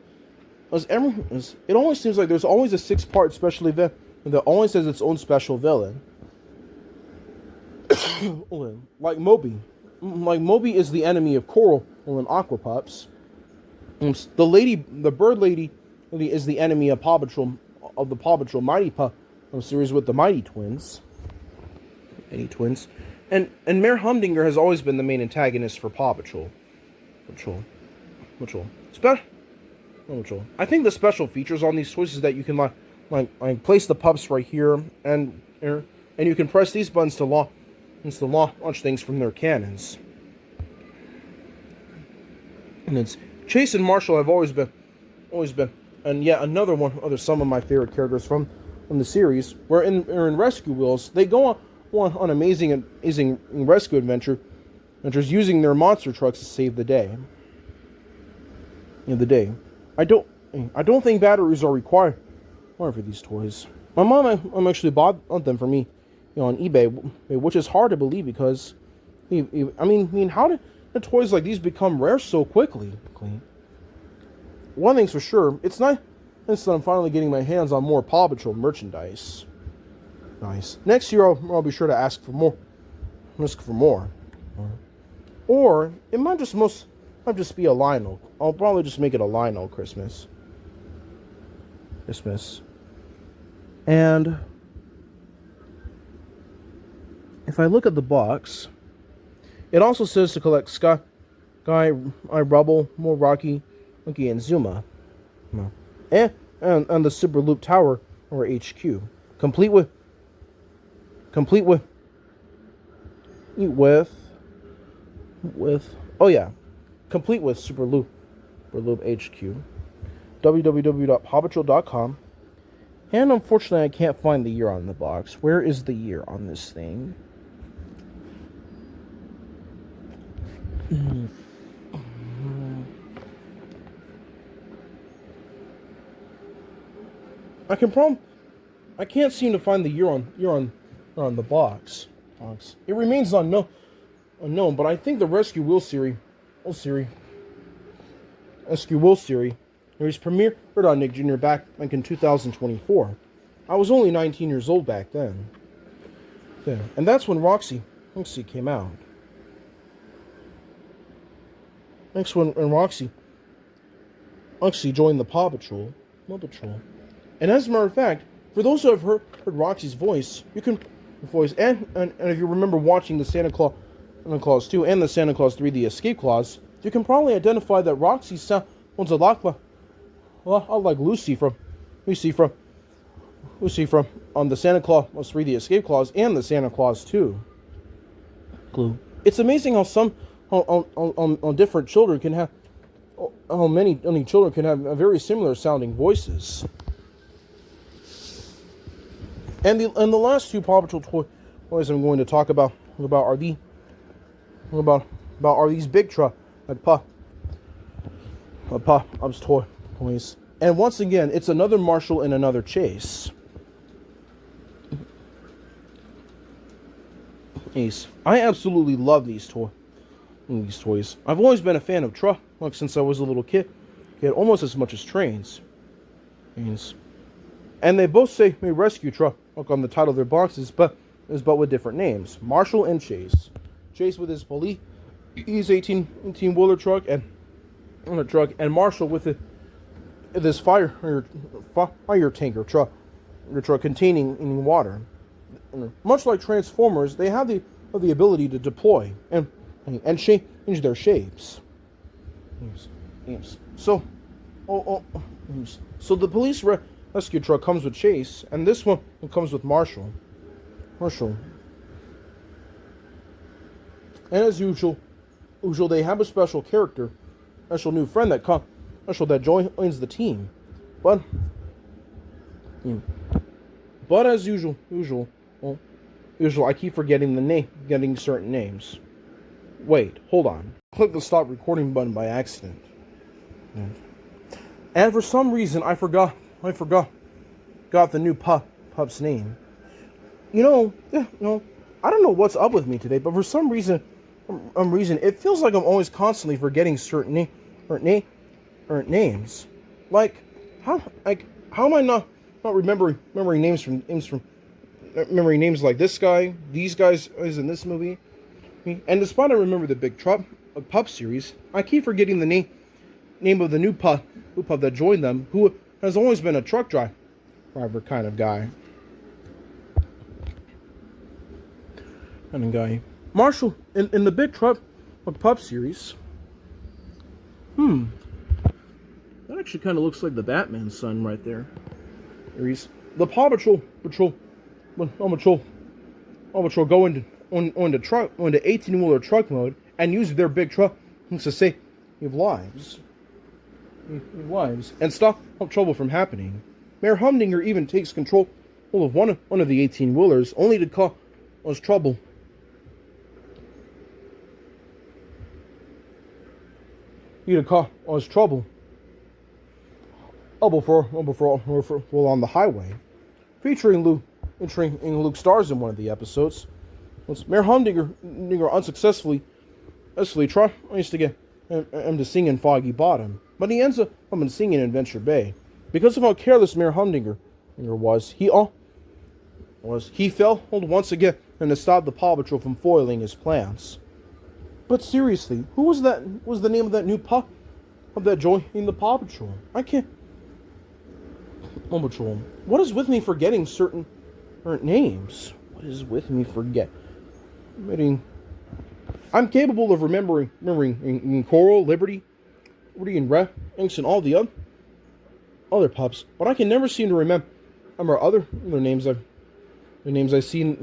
it always seems like there's always a 6-part special event that always has its own special villain. Like Moby. Like Moby is the enemy of Coral and Aqua Pups. The bird lady is the enemy of Paw Patrol, of the Paw Patrol Mighty Pup series with the Mighty Twins. And Mayor Humdinger has always been the main antagonist for Paw Patrol. I think the special features on these toys is that you can like place the pups right here, and you can press these buttons to launch things from their cannons. And it's Chase and Marshall have always been, and yet another some of my favorite characters from the series. Where in Rescue Wheels, they go on amazing rescue adventures using their monster trucks to save the day. I don't think batteries are required for these toys. My mom actually bought them for me, on eBay, which is hard to believe because, how did the toys like these become rare so quickly? One thing's for sure, it's nice that I'm finally getting my hands on more Paw Patrol merchandise. Nice. Next year I'll be sure to ask for more. Or it might just be a Lionel. I'll probably just make it a Lionel Christmas. And if I look at the box, it also says to collect Sky, Rubble, more Rocky, Monkey, and Zuma. And the Super Loop Tower, or HQ. Complete with Super Loop HQ. www.pawpatrol.com. And unfortunately I can't find the year on the box. Where is the year on this thing? I can't seem to find the year on the box. It remains unknown, but I think the Rescue Wheels series premiered on Nick Jr. back in 2024. I was only 19 years old back then. And that's when Roxy came out. Next when Roxy joined the Paw Patrol. And as a matter of fact, for those who have heard Roxy's voice, and if you remember watching the Santa Claus 2 and the Santa Claus 3, The Escape Clause, you can probably identify that Roxy sounds a lot like Lucy from on the Santa Claus 3, The Escape Clause, and the Santa Claus 2. It's amazing how different children can have, how many children can have very similar sounding voices. And the last two Paw Patrol toys I'm going to talk about are these big truck Paw toys. And once again, it's another Marshall and another Chase. I absolutely love these toys. I've always been a fan of truck since I was a little kid, almost as much as trains. And they both say rescue truck on the title of their boxes, but with different names. Marshall and Chase. Chase with his police 18-wheeler truck and Marshall with this fire tanker truck containing water. Much like Transformers, they have the ability to deploy and change their shapes. So the police rescue truck comes with Chase, and this one comes with Marshall. And as usual, they have a special character, special new friend that joins the team. But But as usual, I keep forgetting getting certain names. Wait, hold on. Click the stop recording button by accident. And for some reason, I forgot the new pup's name. I don't know what's up with me today, but for some reason, it feels like I'm always constantly forgetting certain names. Like how am I not remembering names like this guy, these guys is in this movie? And despite I remember the Big Pup series, I keep forgetting the name of the new pup that joined them, who has always been a truck driver kind of guy. Marshall in the Big Pup series. That actually kind of looks like the Batman's son right there. The Paw Patrol go into 18-wheeler truck mode and use their big truck to save lives. And stop trouble from happening. Mayor Humdinger even takes control of one of the 18-wheelers, only to cause trouble. Before on the highway, featuring Luke stars in one of the episodes. Mayor Humdinger unsuccessfully tries to get him to sing in Foggy Bottom, but he ends up singing in Venture Bay. Because of how careless Mayor Humdinger was, he failed once again and to stop the Paw Patrol from foiling his plans. But seriously, who was the name of that new pup that joined the Paw Patrol? I can't. Paw Patrol. What is with me forgetting certain names? What is with me forgetting? I'm capable of remembering Coral, Liberty, and Rex, and all the other pups, but I can never seem to remember other names I see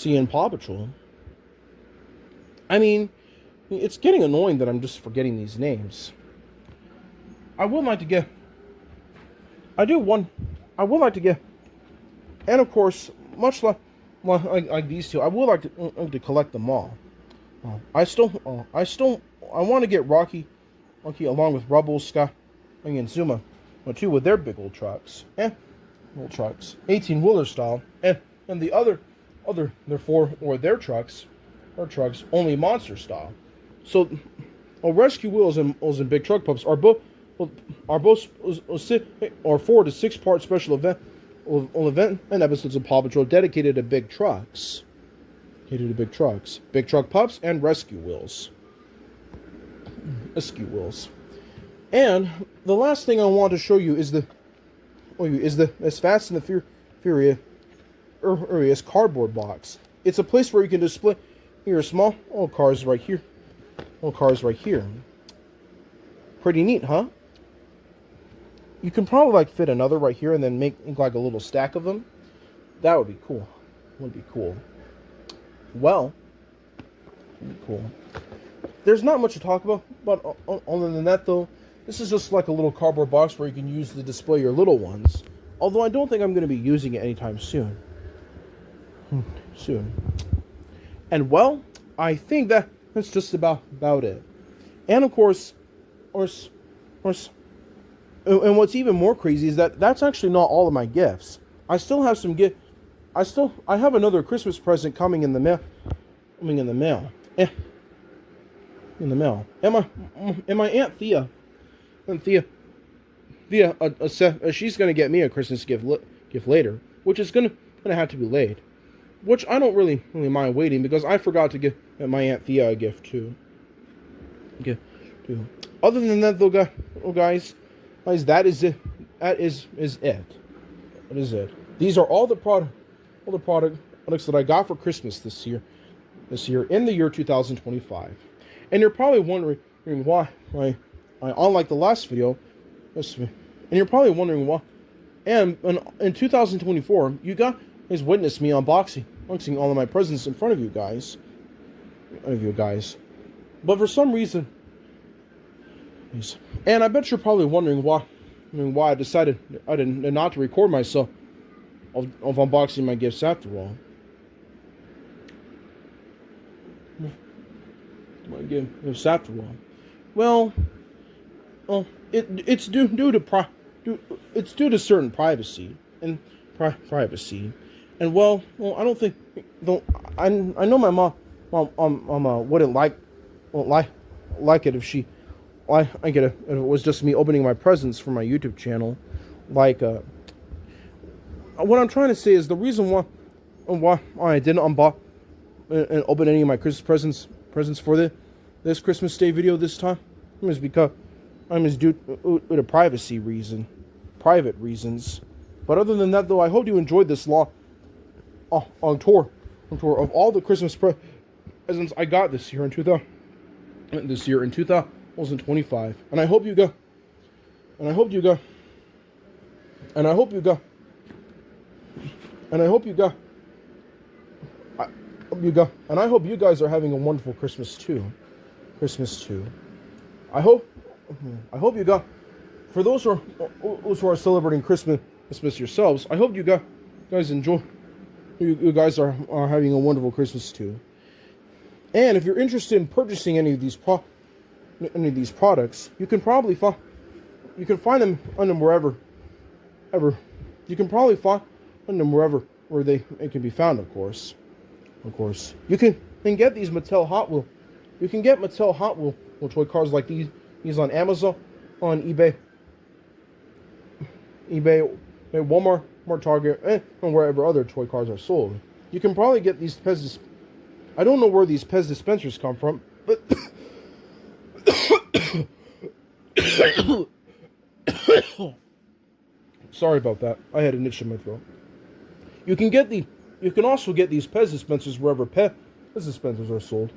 in Paw Patrol. I mean, it's getting annoying that I'm just forgetting these names. I would like to get, and of course, much like these two, I would like to collect them all. I want to get Rocky along with Rubble, Scott, and Zuma, too, with their big old trucks, 18-wheeler style, and the other their four or their trucks only monster style. So, Rescue Wheels and Big Truck Pups are both 4 to 6 part special event and episodes of Paw Patrol dedicated to big trucks. Big Truck Pups, and Rescue Wheels. And the last thing I want to show you is the Fast and the Furious cardboard box. It's a place where you can display your small cars right here. Pretty neat, huh? You can probably fit another right here and then make like a little stack of them. That would be cool. Well, there's not much to talk about, but other than that, though, this is just like a little cardboard box where you can use to display your little ones. Although I don't think I'm going to be using it anytime soon. And well, I think that's just about it. And of course, and what's even more crazy is that that's actually not all of my gifts. I still have some I have another Christmas present coming in the mail. And my Aunt Thea, she's gonna get me a Christmas gift later, which is gonna have to be late. Which I don't really mind waiting, because I forgot to give my Aunt Thea a gift too. Other than that, though, guys, that is it. That is it. These are all the products that I got for Christmas this year in the year 2025. And you're probably wondering why, unlike the last video, and you're probably wondering why. And in 2024, you guys witnessed me unboxing all of my presents in front of you guys. But for some reason, and I bet you're probably wondering why why I decided I didn't not to record myself of unboxing my gifts after all. My gifts after all. Well, it's due to certain privacy privacy, and I don't think though I know my mom wouldn't like it if she I get it if it was just me opening my presents for my YouTube channel. Like what I'm trying to say is the reason why I didn't unbox and open any of my Christmas presents for this Christmas Day video this time is because due to private reasons. But other than that, though, I hope you enjoyed this on tour of all the Christmas presents I got this year in 2025, and I hope you go, and I hope you go, and I hope you go, and I hope you go. And I hope you guys are having a wonderful Christmas too. I hope you got. For those who are celebrating Christmas yourselves, I hope you guys enjoy. You guys are having a wonderful Christmas too. And if you're interested in purchasing any of these products, you can probably find them on them wherever. You can probably find them wherever it can be found. Of course, you can get these Mattel Hot Wheel. You can get Mattel Hot Wheel toy cars like these on Amazon, on eBay, Walmart, Target, and wherever other toy cars are sold. You can probably get these Pez. I don't know where these Pez dispensers come from, but sorry about that. I had an itch in my throat. You can also get these Pez dispensers wherever Pez dispensers are sold.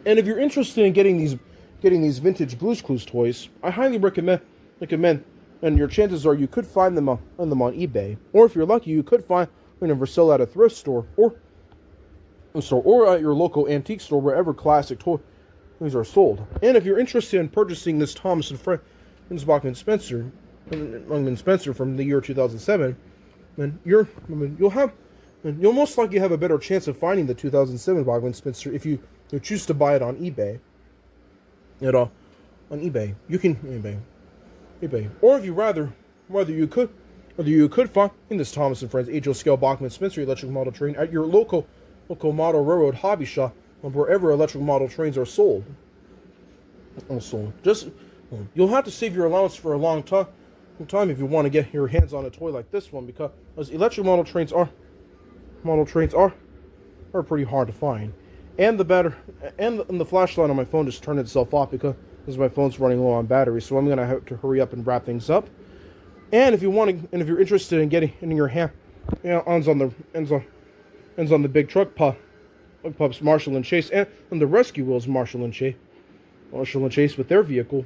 And if you're interested in getting these vintage Blue's Clues toys, I highly recommend, and your chances are you could find them on eBay, or if you're lucky, you could find them for sale at a thrift store or at your local antique store, wherever classic toys are sold. And if you're interested in purchasing this Thomas and Friends Bachman Spencer from the year 2007, then you'll most likely have a better chance of finding the 2007 Bachman Spencer if you choose to buy it on eBay. On eBay, you can eBay, or if you whether you could find in this Thomas and Friends HO scale Bachman Spencer electric model train at your local model railroad hobby shop, wherever electric model trains are sold. You'll have to save your allowance for a long time if you want to get your hands on a toy like this one, because electric model trains are pretty hard to find. And the flashlight on my phone just turned itself off because my phone's running low on battery. So I'm gonna have to hurry up and wrap things up. And if you're interested in getting in your hand, ends on the big truck pups Marshall and Chase, and the rescue wheels Marshall and Chase with their vehicles.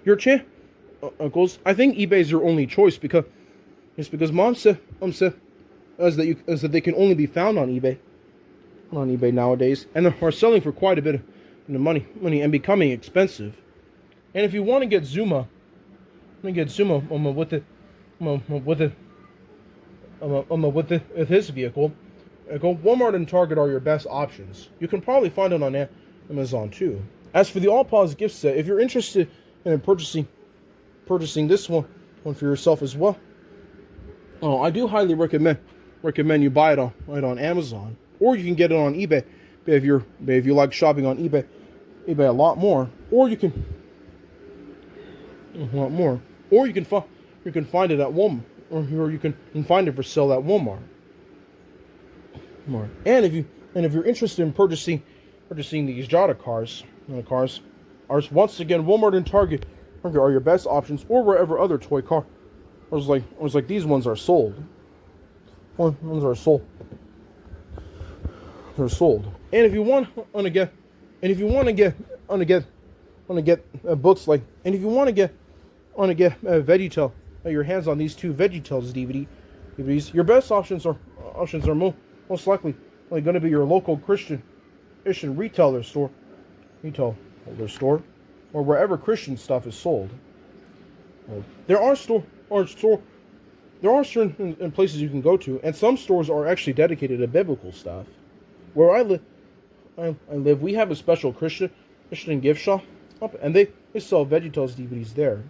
Your uncles, I think eBay's your only choice because Mom said that they can only be found on eBay nowadays, and they're selling for quite a bit of money and becoming expensive. And if you want to get Zuma with his vehicle, Walmart and Target are your best options. You can probably find it on Amazon too. As for the All Paws gift set, if you're interested in purchasing this one for yourself as well, I do highly recommend you buy it on Amazon. Or you can get it on eBay if you like shopping on eBay a lot more. Or you can find it at Walmart, or you can find it for sale at Walmart. And if you're interested in purchasing these Jada cars, once again, Walmart and Target are your best options, or wherever other toy cars like these ones are sold. Ones are sold. They're sold. And if you want to get books like, and if you want to get VeggieTale, your hands on these two VeggieTales DVDs, your best options are most likely going to be your local Christian retailer store, or wherever Christian stuff is sold. There are there are certain places you can go to, and some stores are actually dedicated to biblical stuff. Where I live, we have a special Christian gift shop, and they sell VeggieTales DVDs there.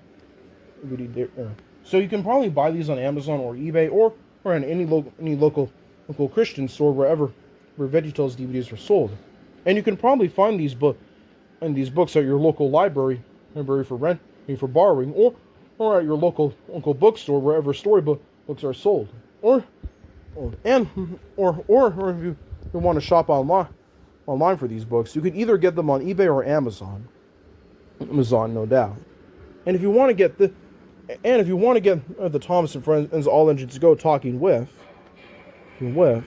So you can probably buy these on Amazon or eBay or in any local Christian store where VeggieTales DVDs are sold. And you can probably find these books at your local library for rent, for borrowing, or at your local bookstore wherever storybooks are sold. Or if you want to shop online for these books, you can either get them on eBay or Amazon. Amazon, no doubt. And if you want to get the Thomas and Friends All Engines Go Talking with, it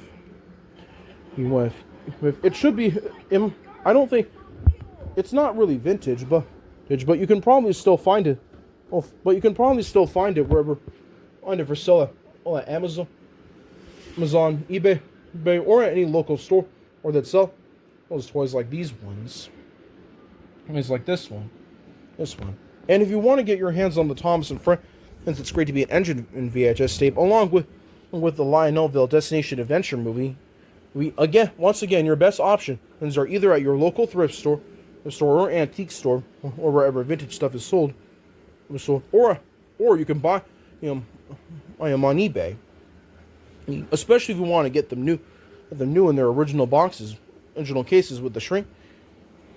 should be. I don't think it's not really vintage, but you can probably still find it. But you can probably still find it wherever, for sale at Amazon, eBay, or at any local store, or that sell those toys like these ones. It's like this one. And if you want to get your hands on the Thomas and Friends, It's Great to Be an Engine in VHS tape, along with the Lionelville Destination Adventure movie, once again, your best options are either at your local thrift store or antique store, or wherever vintage stuff is sold, or you can buy them on eBay. Especially if you want to get them new in their original cases with the shrink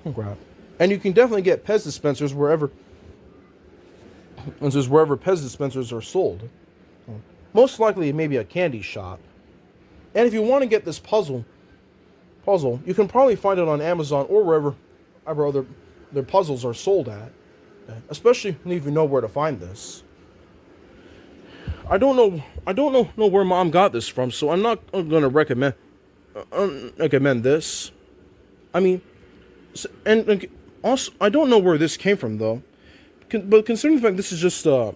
wrap. And you can definitely get Pez dispensers wherever Pez dispensers are sold. Most likely, maybe a candy shop. And if you want to get this puzzle, you can probably find it on Amazon or wherever other puzzles are sold at. Especially if you know where to find this. I don't know where Mom got this from, so I'm not going to recommend this. I mean, and also I don't know where this came from though. But considering the fact this is just a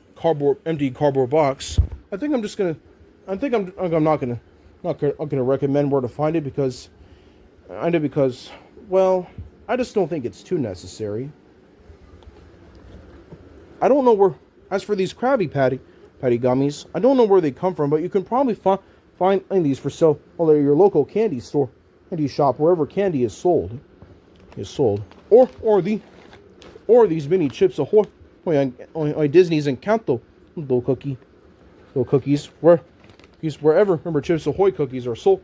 empty cardboard box, I think I'm not gonna recommend where to find it because well, I just don't think it's too necessary. I don't know where. As for these Krabby Patty gummies, I don't know where they come from, but you can probably find these for sale at your local candy shop, wherever candy is sold. Or these mini Chips Ahoy Disney's Encanto cookies, wherever Chips Ahoy cookies are sold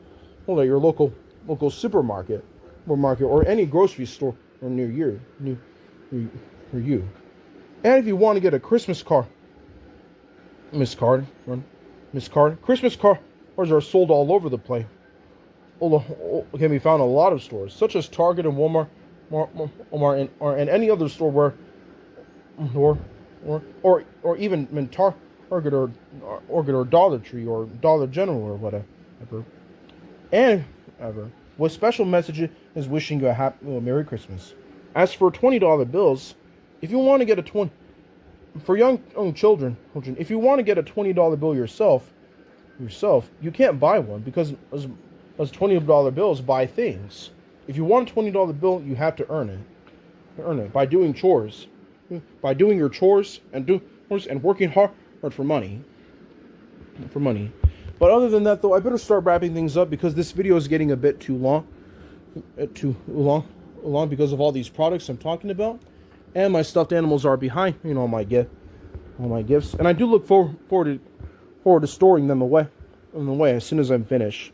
at your local supermarket or any grocery store or near you. And if you want to get a Christmas card, Christmas cards are sold all over the place. Can be found in a lot of stores, such as Target and Walmart, and any other store or even Target or Dollar Tree or Dollar General or whatever. And with special messages wishing you a happy Merry Christmas. As for $20 bills, if you want to get for young children, if you want to get a $20 bill yourself, you can't buy one because as $20 bills buy things. If you want a $20 bill, you have to earn it by doing chores, and working hard for money. But other than that, though, I better start wrapping things up because this video is getting a bit too long because of all these products I'm talking about, and my stuffed animals are behind, all my gifts, and I do look forward to storing them away as soon as I'm finished.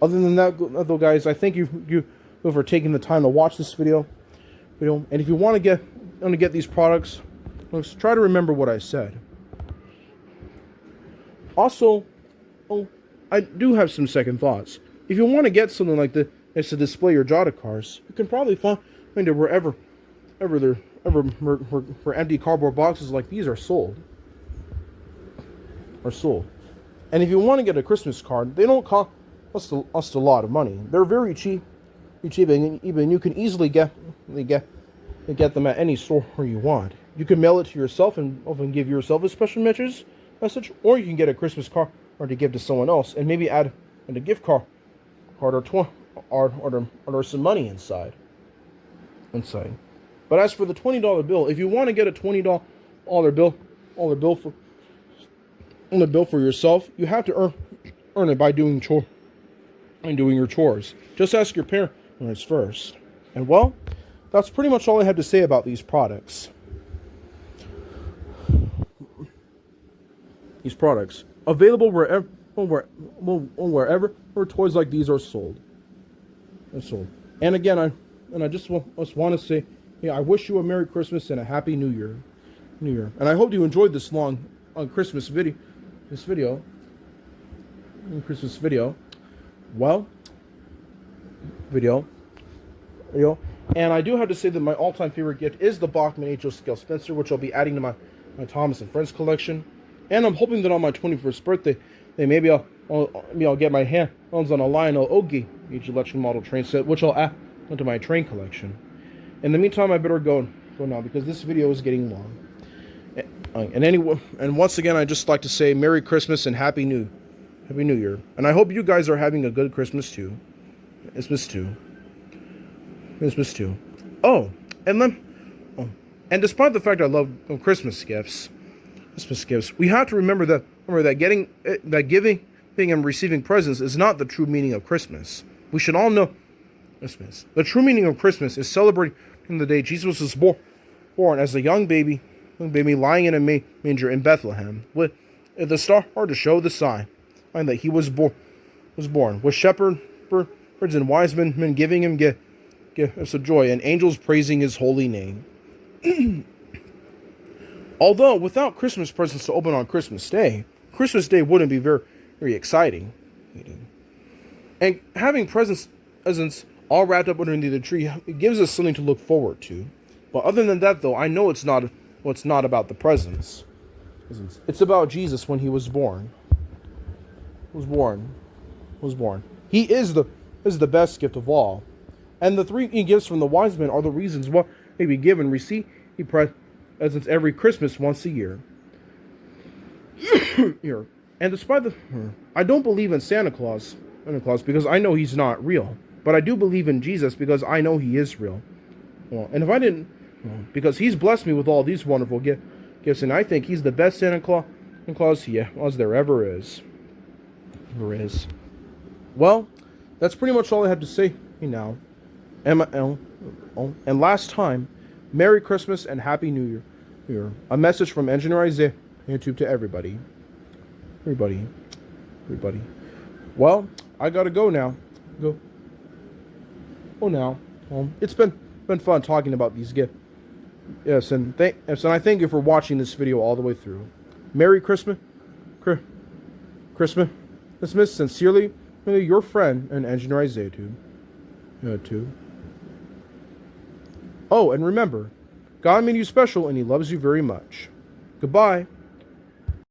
Other than that, though, guys, I thank you for taking the time to watch this video. And if you want to get these products, let's try to remember what I said. Also, I do have some second thoughts. If you want to get something like this to display your Jada cars, you can probably find it wherever empty cardboard boxes like these are sold. And if you want to get a Christmas card, they don't cost a lot of money. They're very cheap, and even you can easily get them at any store you want. You can mail it to yourself and often give yourself a special message, or you can get a Christmas card or to give to someone else, and maybe add a gift card or some money inside. But as for the $20 bill, if you want to get a $20 all their bill, all their bill for, on the bill for yourself. You have to earn it by doing your chores. Just ask your parents first. And well, that's pretty much all I have to say about these products. These products available wherever where toys like these are sold. And again, I just want to say, I wish you a Merry Christmas and a Happy New Year. And I hope you enjoyed this long Christmas video. Well, and I do have to say that my all-time favorite gift is the Bachmann HO Scale Spencer, which I'll be adding to my Thomas and Friends collection. And I'm hoping that on my 21st birthday, maybe I'll get my hands on a Lionel Ogie H electric model train set, which I'll add onto my train collection. In the meantime, I better go now because this video is getting long. And once again, I just like to say Merry Christmas and Happy New Year. And I hope you guys are having a good Christmas too. Christmas too. And despite the fact I love Christmas gifts, we have to remember that giving and receiving presents is not the true meaning of Christmas. We should all know Christmas. The true meaning of Christmas is celebrating the day Jesus was born as a young baby lying in a manger in Bethlehem, with the star to show the sign that he was born, with shepherds and wise men giving him gifts of joy, and angels praising his holy name. Although without Christmas presents to open on Christmas Day wouldn't be very, very exciting. And having presents all wrapped up underneath the tree, it gives us something to look forward to. But other than that, though, I know it's not about the presents. It's about Jesus when he was born. He is the best gift of all. And the three gifts from the wise men are the reasons why may be given, receive presents every Christmas once a year. And despite I don't believe in Santa Claus because I know he's not real. But I do believe in Jesus because I know he is real. And if I didn't, because he's blessed me with all these wonderful gifts, and I think he's the best Santa Claus there ever is. Well, that's pretty much all I have to say now. And last time, Merry Christmas and Happy New Year. A message from Engineer Isaiah YouTube to everybody. Well, I gotta go now. It's been fun talking about these gifts. Yes, and I thank you for watching this video all the way through. Merry Christmas. Sincerely, your friend and Engineer Isaiah too. Oh, and remember, God made you special and he loves you very much. Goodbye.